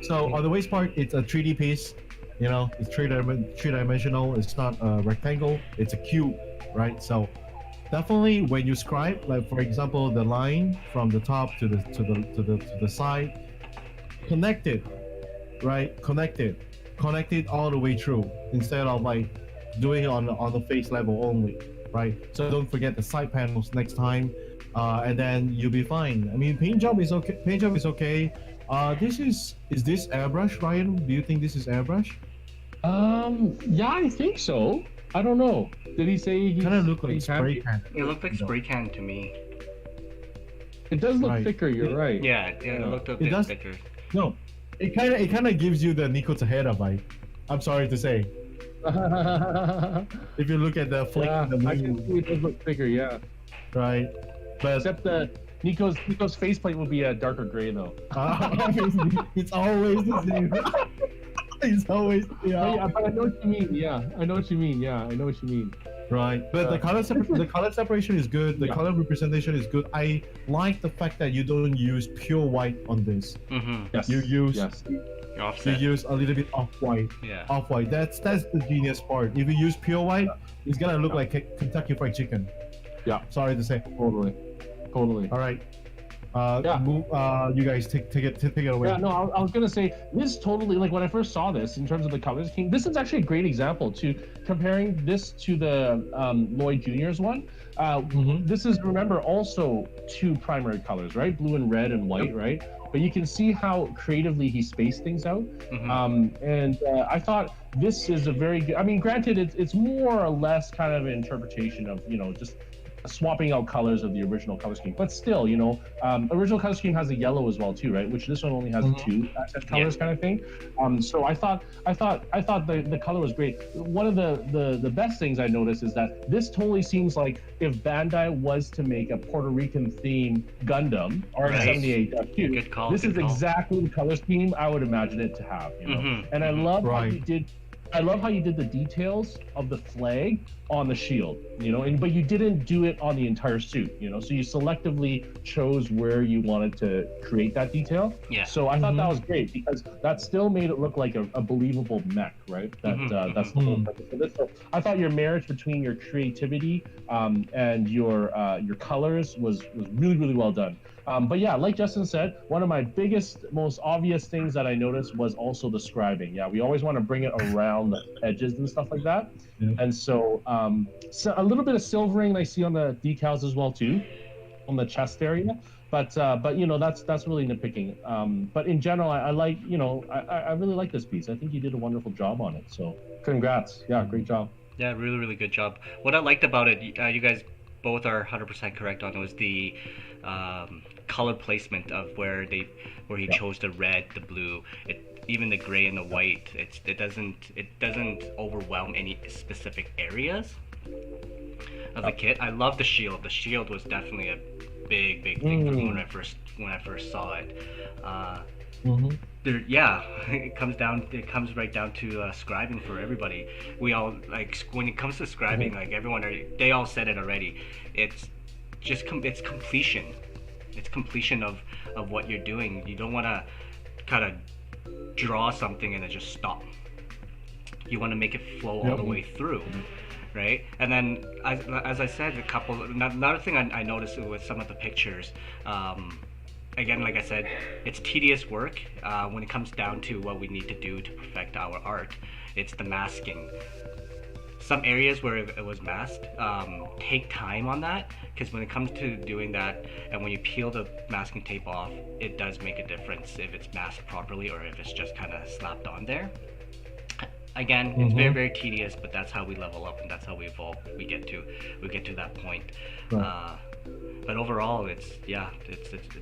So on the waist part, it's a 3D piece. You know, it's three-dimensional. It's not a rectangle. It's a cube, right? So definitely when you scribe, like for example, the line from the top to the side, connected, right? Connected all the way through instead of like doing it on the face level only, right? So don't forget the side panels next time, and then you'll be fine. I mean, paint job is okay. Paint job is okay. This is this airbrush, Ryan? Do you think this is airbrush? Yeah, I think so. I don't know. Did he say he Kind of look like he's spray happy? can. It looked like spray can to me. It does look Right. thicker. You're right. Yeah, it looked a bit does- thicker. No, it kind of gives you the Nico Taheda vibe. I'm sorry to say. If you look at the flick, Yeah, the I can wing, see it does look thicker. Yeah. right? But Except Nico's faceplate will be a darker gray though. it's always the same. It's always Yeah, but I know what you mean. Yeah, I know what you mean. Yeah, I know what you mean. right. But the color separation is good. The Yeah. color representation is good. I like the fact that you don't use pure white on this. Mm-hmm. Yes. You use Yes. You're you offset. use a little bit off white. Yeah. Off white. That's the genius part. If you use pure white, it's gonna look like Kentucky Fried Chicken. Yeah. Sorry to say. Totally. All right. Yeah. You guys take it away. Yeah, no, I was gonna say this totally like when I first saw this in terms of the color scheme. This is actually a great example to comparing this to the Lloyd Junior's one. This is remember also two primary colors, right? Blue and red and white, right? But you can see how creatively he spaced things out. And I thought this is a very good. I mean, granted, it's more or less kind of an interpretation of just swapping out colors of the original color scheme, but still, original color scheme has a yellow as well too, right? Which this one only has two accent colors, kind of thing. So I thought the color was great. One of the best things I noticed is that this totally seems like if Bandai was to make a Puerto Rican themed Gundam RX-78 Good call, this good is call. exactly the color scheme I would imagine it to have. And I love how you Right. did. I love how you did the details of the flag on the shield, but you didn't do it on the entire suit, so you selectively chose where you wanted to create that detail. Yeah. So I thought that was great because that still made it look like a believable mech, right? That's the whole purpose of this. So I thought your marriage between your creativity and your colors was really, really well done. But yeah, like Justin said, one of my biggest, most obvious things that I noticed was also the scribing. Yeah, we always want to bring it around the edges and stuff like that. Yeah. And so, so a little bit of silvering I see on the decals as well too, on the chest area. But that's really nitpicking. But in general, I like, I really like this piece. I think you did a wonderful job on it. So congrats. Yeah, great job. Yeah, really, really good job. What I liked about it, you guys both are 100% correct on, was the color placement of where he chose the red, the blue, even the gray and the white. It doesn't overwhelm any specific areas of the kit. I love the shield. The shield was definitely a big thing for me when I first saw it. It comes right down to scribing for everybody. We all when it comes to scribing, they all said it already. It's it's completion. It's completion of what you're doing. You don't want to kind of draw something and then just stop. You want to make it flow all the way through, right? And then as I said, another thing I noticed with some of the pictures, again, like I said, it's tedious work when it comes down to what we need to do to perfect our art. It's the masking. Some areas where it was masked, take time on that, because when it comes to doing that and when you peel the masking tape off, it does make a difference if it's masked properly or if it's just kind of slapped on there. Again, it's very, very tedious, but that's how we level up and that's how we evolve. We get to that point. Right. But overall, it's a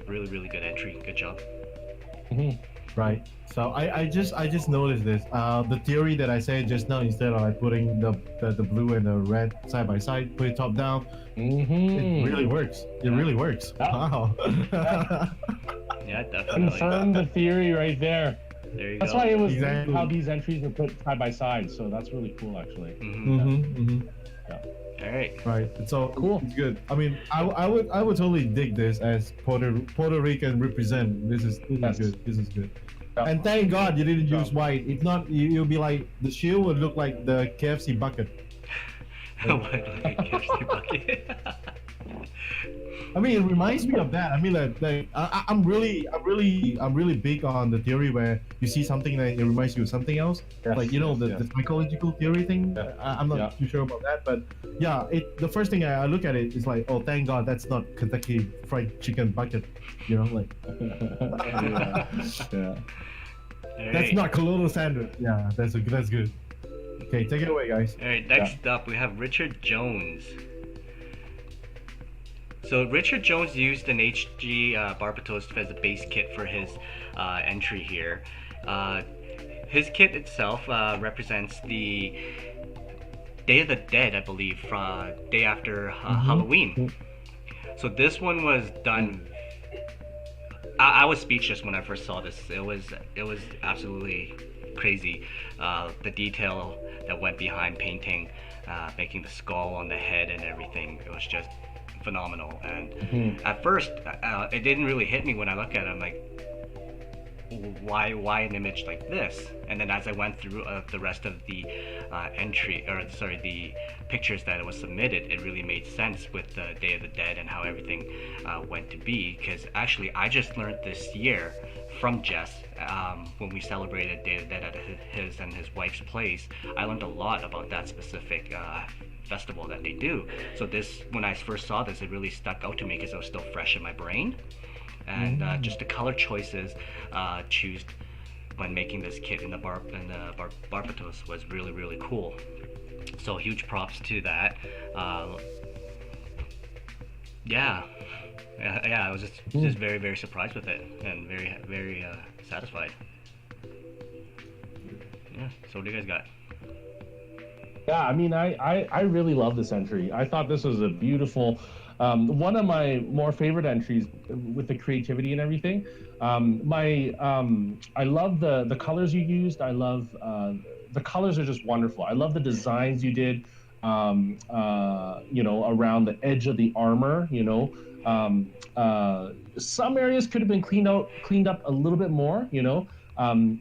really, really good entry. Good job. Right. So I just noticed this. The theory that I said just now, instead of like putting the blue and the red side by side, put it top down, it really works. It really works. Yeah. Wow. Yeah, definitely. Confirm the theory right there. There you That's go. why it was Exactly. how these entries were put side by side. So that's really cool, actually. All right. Right. So Cool. It's good. I mean, I would totally dig this as Puerto Rican represent. This is Yes. good. This is good. Yeah. And thank God you didn't use Yeah. white. If not, you'll be like the shield would look like the KFC bucket. What, like a KFC bucket? I mean, it reminds me of that. I mean, I'm really big on the theory where you see something that it reminds you of something else. Yes, Like the psychological theory thing. Yeah. I'm not Yeah. too sure about that, but yeah, the first thing I look at it is like, oh, thank God that's not Kentucky Fried Chicken bucket. You know, like Yeah. All that's right. not colonial standard. Yeah, that's good. Okay, take it away, guys. All right, next up we have Richard Jones. So Richard Jones used an HG Barbatos as a base kit for his entry here. His kit itself represents the Day of the Dead, I believe, day after Halloween. So this one was done. I was speechless when I first saw this. It was absolutely crazy. The detail that went behind painting, making the skull on the head and everything. It was just phenomenal. And at first, it didn't really hit me when I looked at it. I'm like, why an image like this? And then as I went through the rest of the the pictures that it was submitted, it really made sense with the Day of the Dead and how everything went to be. Because actually, I just learned this year from Jess when we celebrated Day of the Dead at his and his wife's place. I learned a lot about that specific festival that they do. So this, when I first saw this, it really stuck out to me because it was still fresh in my brain. And just the color choices choosed when making this kit in the Barbatos was really cool. So huge props to that. I was just very surprised with it and very satisfied. Yeah. So what do you guys got? Yeah, I mean, I really love this entry. I thought this was a beautiful, one of my more favorite entries with the creativity and everything. I love the colors you used. I love the colors are just wonderful. I love the designs you did, around the edge of the armor. Some areas could have been cleaned up a little bit more.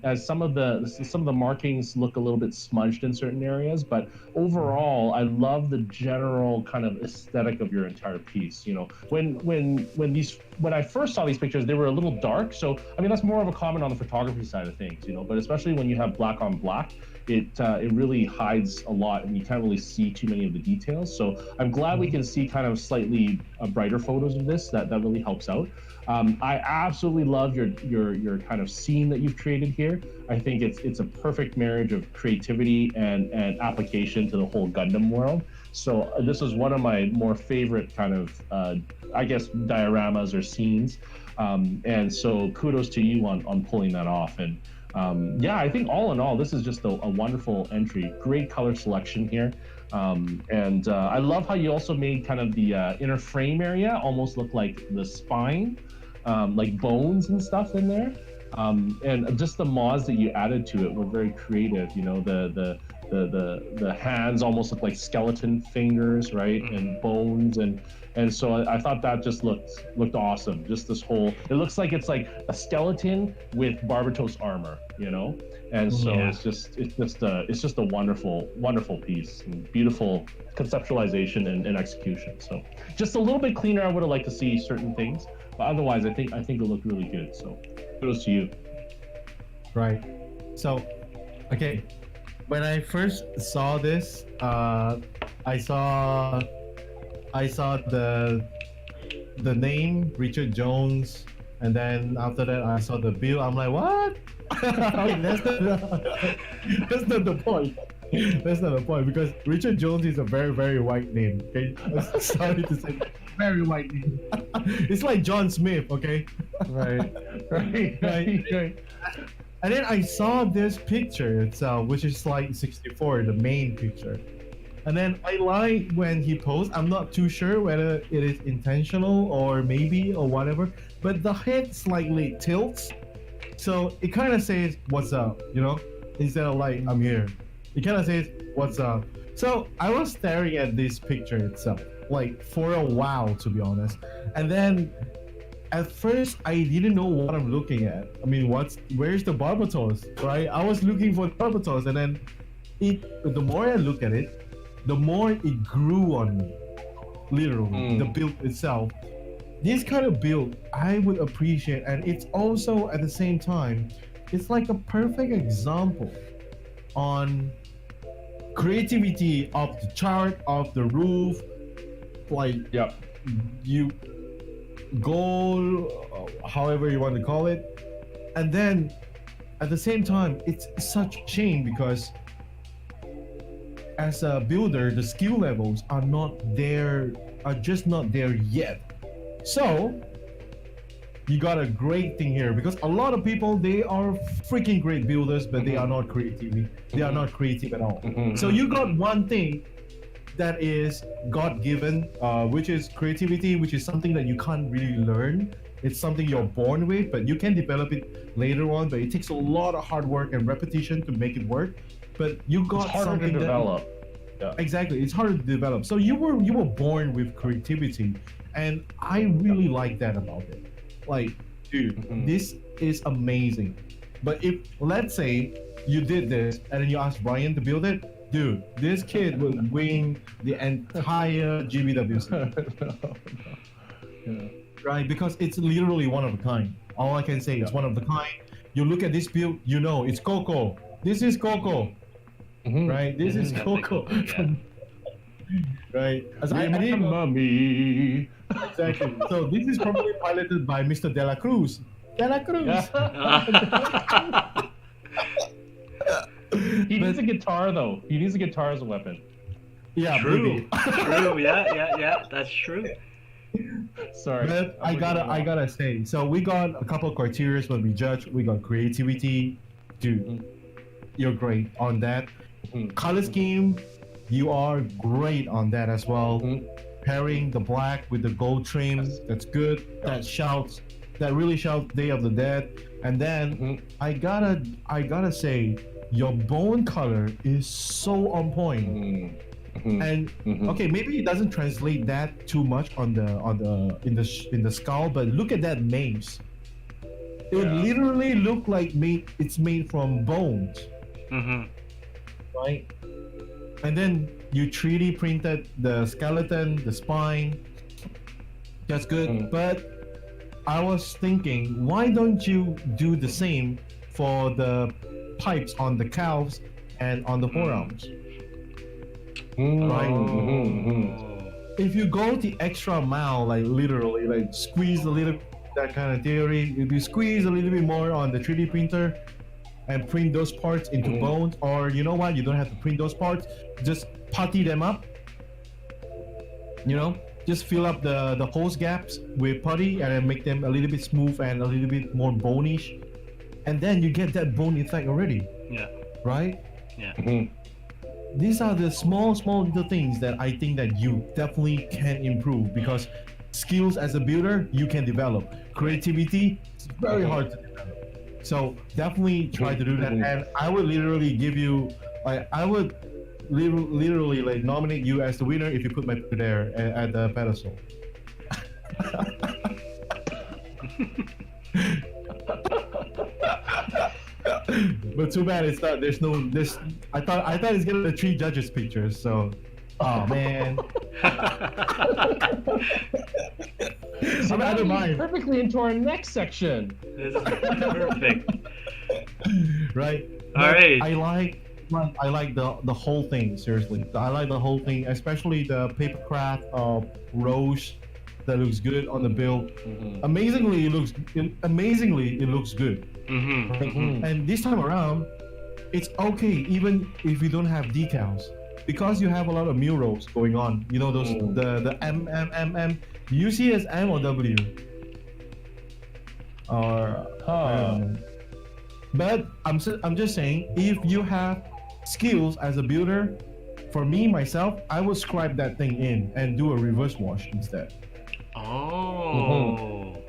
As some of the markings look a little bit smudged in certain areas, but overall, I love the general kind of aesthetic of your entire piece. When I first saw these pictures, they were a little dark. So I mean, that's more of a comment on the photography side of things. But especially when you have black on black, it really hides a lot, and you can't really see too many of the details. So I'm glad we can see kind of slightly brighter photos of this. That really helps out. I absolutely love your kind of scene that you've created here. I think it's a perfect marriage of creativity and application to the whole Gundam world. So this is one of my more favorite kind of, dioramas or scenes. And so kudos to you on pulling that off. And I think all in all, this is just a wonderful entry. Great color selection here. I love how you also made kind of the inner frame area almost look like the spine, like bones and stuff in there. And just the mods that you added to it were very creative. The hands almost look like skeleton fingers, right? And bones, and so I thought that just looked awesome. Just this whole, it looks like it's like a skeleton with Barbatos armor, And so it's just a wonderful piece, and beautiful conceptualization and execution. So just a little bit cleaner. I would have liked to see certain things, but otherwise, I think it looked really good. So kudos to you. Right. So, okay. When I first saw this, I saw the name Richard Jones, and then after that I saw the bill. I'm like, what? That's not the point. That's not the point because Richard Jones is a very, very white name. Okay, sorry to say, very white name. It's like John Smith. Okay, Right. Right. and then I saw this picture itself, which is like 64, the main picture. And then I like when he posts. I'm not too sure whether it is intentional or maybe or whatever, but the head slightly tilts, so it kind of says "What's up," instead of like "I'm here." It kind of says "What's up." So I was staring at this picture itself, like for a while, to be honest. And then at first I didn't know what I'm looking at. I mean, where's the barbatos, right? I was looking for barbatos, and then the more I look at it, the more it grew on me. Literally, the build itself. This kind of build I would appreciate, and it's also at the same time, it's like a perfect example on creativity of the chart, of the roof, like Yep. you goal, however you want to call it. And then at the same time, it's such a shame because as a builder, the skill levels are just not there yet. So you got a great thing here because a lot of people, they are freaking great builders, but they are not creative. They are not creative at all. So you got one thing that is God-given, which is creativity, which is something that you can't really learn. It's something you're born with, but you can develop it later on. But it takes a lot of hard work and repetition to make it work. But you got It's harder something to develop. Exactly, it's harder to develop. So you were born with creativity, and I really like that about it. Like, dude, this is amazing. But if let's say you did this and then you asked Brian to build it, dude, this kid would win the entire GBWC, Yeah. right? Because it's literally one of a kind. All I can say is one of the kind. You look at this build, you know it's Coco. This is Coco, right? This is Coco. Right? As I didn't know. Mommy. Exactly. So this is probably piloted by Mr. De La Cruz. De La Cruz. He needs a guitar though. He needs a guitar as a weapon. Yeah, True. maybe. True. Yeah. That's true. Sorry. But I gotta say, so we got a couple of criteria when we judge. We got creativity, dude. You're great on that. Color scheme, you are great on that as well. Pairing the black with the gold trim, that's good. That really shouts Day of the Dead. And then I gotta say, your bone color is so on point. And okay, maybe it doesn't translate that too much in the skull, but look at that mace. It would literally look like it's made from bones, right? And then you 3D printed the skeleton, the spine. That's good. But I was thinking, why don't you do the same for the pipes on the calves and on the forearms? Right? If you go the extra mile, like literally, like squeeze a little, that kind of theory, if you squeeze a little bit more on the 3D printer and print those parts into bones, or you know what, you don't have to print those parts, just putty them up, just fill up the hose gaps with putty and then make them a little bit smooth and a little bit more bonish, and then you get that bone effect already. Yeah. Right? Yeah. These are the small little things that I think that you definitely can improve, because skills as a builder you can develop. Creativity is very hard to develop. So definitely try to do that. And I would literally give you, like, I would literally like nominate you as the winner if you put my picture there at the pedestal. But too bad it's not. There's no. This. I thought it's getting the 3 judges pictures. So, oh man. So I don't mind. Perfectly into our next section. This is perfect. Right. All right. I like the whole thing. Seriously, I like the whole thing, especially the paper craft of Rose. That looks good on the build. Amazingly, it looks good. And this time around, it's okay even if you don't have decals, because you have a lot of murals going on. You know those the M M M M. Do you see it as M or W? Or but I'm just saying, if you have skills as a builder, for me myself, I will scribe that thing in and do a reverse wash instead. Oh.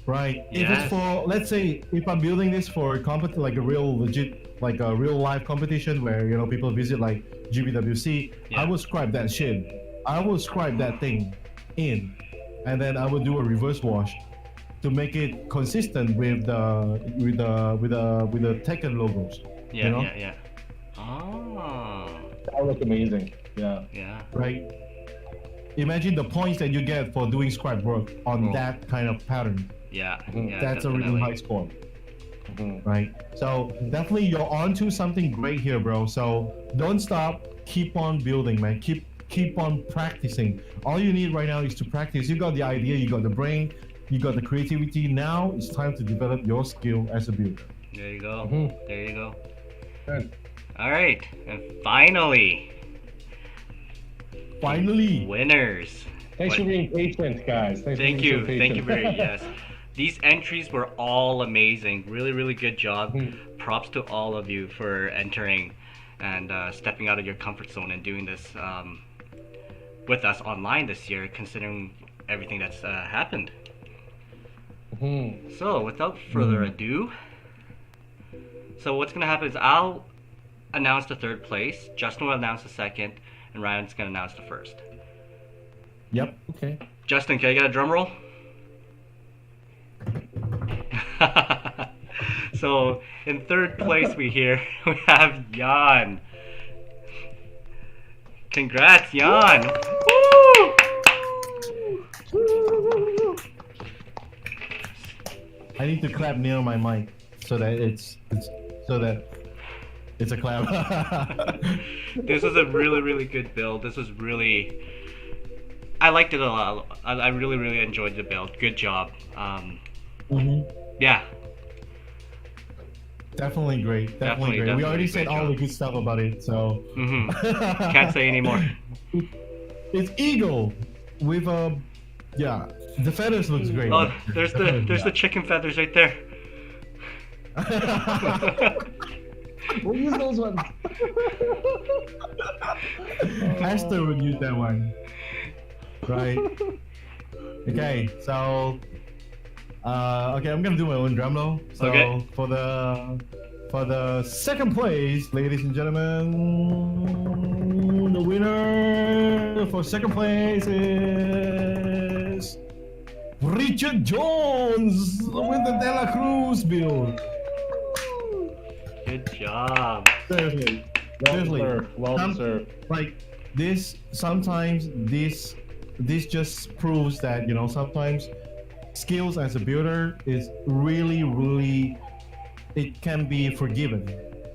Right. Yes. If it's for, let's say, if I'm building this for like a real legit, like a real live competition where, you know, people visit like GBWC, Yeah. I will scribe that shit. I will scribe that thing in, and then I will do a reverse wash to make it consistent with the Tekken logos. Yeah, you know? yeah. Oh. That would look amazing. Yeah. Yeah. Right. Imagine the points that you get for doing scribe work on that kind of pattern. Yeah. Yeah. That's a really definitely. high score. Right. So definitely you're onto something great here, bro. So don't stop. Keep on building, man. Keep on practicing. All you need right now is to practice. You got the idea, you got the brain, you got the creativity. Now it's time to develop your skill as a builder. There you go. There you go. Good. All right, and finally, Finally. winners. Thanks for being patient, guys. Thanks Thank for being you. so patient. Thank you very yes. These entries were all amazing. Really, really good job. Props to all of you for entering and stepping out of your comfort zone and doing this with us online this year, considering everything that's happened. So, without further ado, so what's gonna happen is I'll announce the third place, Justin will announce the second, and Ryan's gonna announce the first. Yep. Okay. Justin, can I get a drum roll? So in third place we have Jan. Congrats, Jan! Woo! I need to clap near my mic so that it's a clap. This was a really, really good build. This was really, I liked it a lot. I really, really enjoyed the build. Good job. Yeah. Definitely great. Definitely great. Definitely We already said great all job. the good stuff about it, so. Can't say anymore. It's eagle with a, yeah. The feathers looks great. Oh, there's the chicken feathers right there. We'll use those ones. Esther would use that one. Right. Okay, so okay, I'm gonna do my own drum roll. So Okay. for the second place, ladies and gentlemen, the winner for second place is Richard Jones with the De La Cruz build. Good job. Seriously. Seriously. Well deserved. Like this, sometimes this just proves that, you know, sometimes skills as a builder is really, it can be forgiven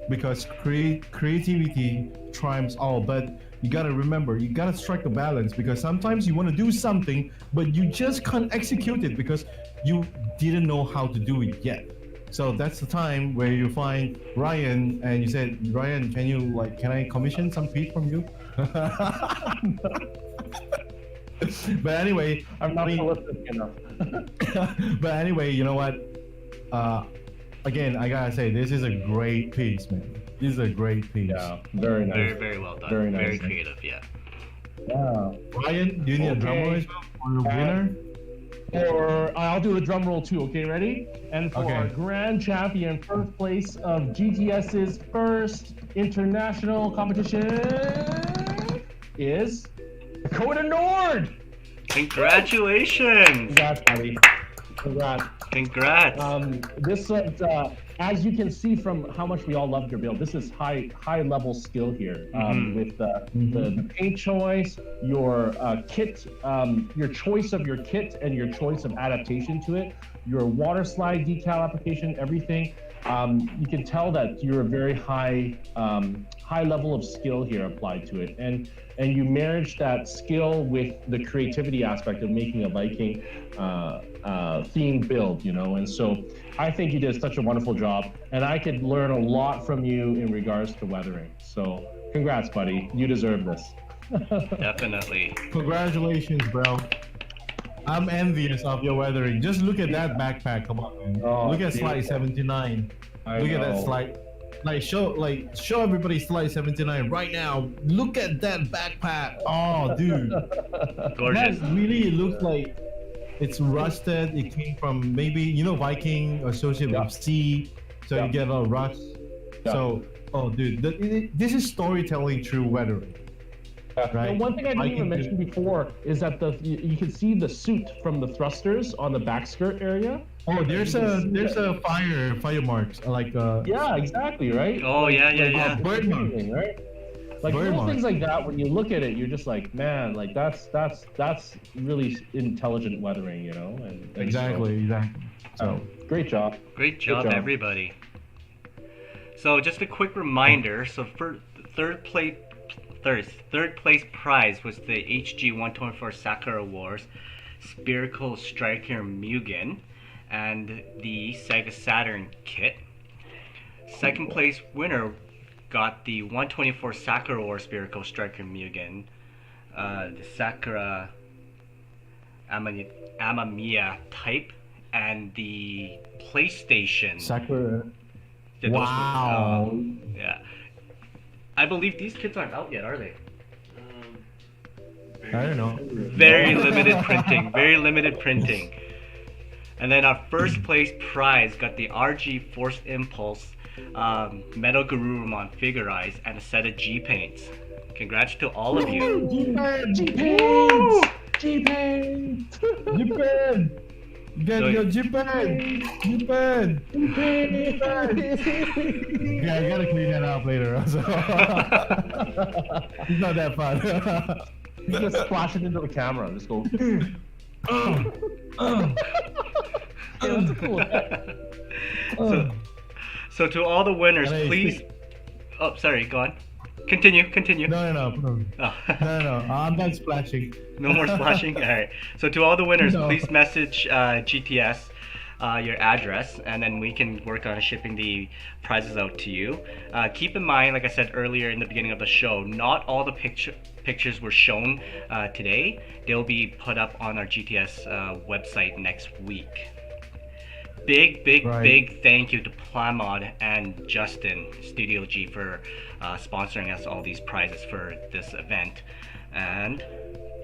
because creativity triumphs all. But you gotta remember, you gotta strike a balance, because sometimes you want to do something but you just can't execute it because you didn't know how to do it yet. So that's the time where you find Ryan and you said, Ryan, can I commission some feet from you? But anyway, I'm not prolific enough. but anyway, you know what? Again, I gotta say, this is a great piece, man. This is a great piece. Yeah, very nice. Very, very well done. Very nice. Very creative, yeah. Yeah. Ryan, do you need a drum roll as well for your winner? Or I'll do the drum roll too. Okay, ready? And for Okay. our grand champion, first place of GTS's first international competition is Dakota Nord. Congratulations! Congrats, buddy. Congrats. Congrats! This was, as you can see from how much we all loved your build, this is high level skill here. With the paint choice, your kit, your choice of your kit, and your choice of adaptation to it, your water slide decal application, everything. You can tell that you're a very high high level of skill here applied to it, and you marriage that skill with the creativity aspect of making a Viking themed build, you know. And so I think you did such a wonderful job, and I could learn a lot from you in regards to weathering. So congrats, buddy. You deserve this. Definitely. Congratulations, bro. I'm envious of your weathering. Just look at that backpack. Come on, man. Oh, Look at slide beautiful. 79. I Look at know. that slide. Show everybody slide 79 right now. Look at that backpack. Oh, dude. Gorgeous. That really looks like it's rusted. It came from maybe, you know, Viking associated Yeah. with sea. So Yeah. you get a lot of rust. Yeah. So, oh, dude, this is storytelling through weathering. Right. And one thing I didn't Viking even mention before is that you can see the suit from the thrusters on the back skirt area. Oh, there's a fire marks like Yeah, exactly, right? Oh, yeah. bird marks. Right? Like Bird little marks. things like that. When you look at it, you're just like, man, like that's really intelligent weathering, you know? And Exactly. So, great job. Great job, job. everybody. So just a quick reminder. So for third place prize was the HG 124 Sakura Wars Spherical Striker Mugen and the Sega Saturn kit. Second place winner got the 124 Sakura Wars Spherical Striker Mugen, the Sakura Amamiya type, and the PlayStation. Sakura. Yeah, those were- Wow. yeah. I believe these kits aren't out yet, are they? I don't know. Very limited printing. Very limited printing. And then our first place prize got the RG Force Impulse Metal Garurumon Figure Eyes and a set of G paints. Congrats to all of you. Japan. Japan. Get So- your Japan. Yeah, I gotta clean that up later. Also. It's not that fun. You just splash it into the camera. Just go. Yeah, that's a cool effect. So to all the winners, Hey, please. Oh, sorry. Go on. Continue. No. Oh. No. I'm done splashing. No more splashing? Alright. So to all the winners, No. please message GTS your address, and then we can work on shipping the prizes out to you. Keep in mind, like I said earlier in the beginning of the show, not all the pictures were shown today. They'll be put up on our GTS website next week. Big thank you to Plamod and Justin, StudioG, for sponsoring us all these prizes for this event. And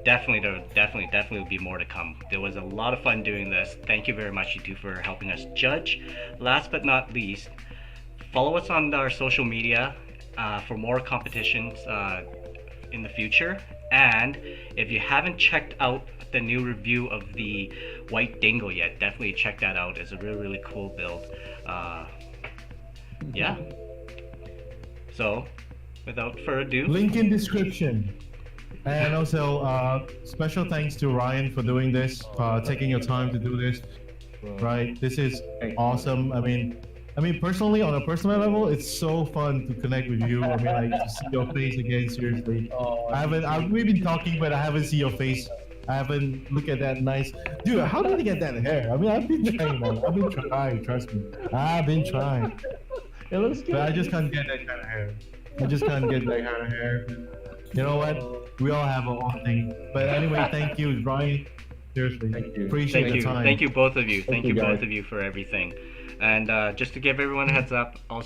definitely will be more to come. There was a lot of fun doing this. Thank you very much, you two, for helping us judge. Last but not least, follow us on our social media for more competitions in the future. And if you haven't checked out the new review of the White Dingo yet, definitely check that out. It's a really cool build. Yeah. So, without further ado, Link in description. And also, special thanks to Ryan for doing this, taking your time to do this. Right, this is awesome. I mean, personally, on a personal level, it's so fun to connect with you. I mean, like to see your face again. Seriously, we've been talking, but I haven't seen your face. I haven't looked at that nice dude. How did you get that hair? I mean, I've been trying, man. I've been trying. Trust me, I've been trying. It looks good. But I just can't get that kind of hair. I just can't get that kind of hair. You know what? We all have our own thing. But anyway, thank you, Ryan. Seriously, Thank you. appreciate thank the you. time. Thank you, both of you. Thank you, you, both guys. of you, for everything. And just to give everyone a heads up, also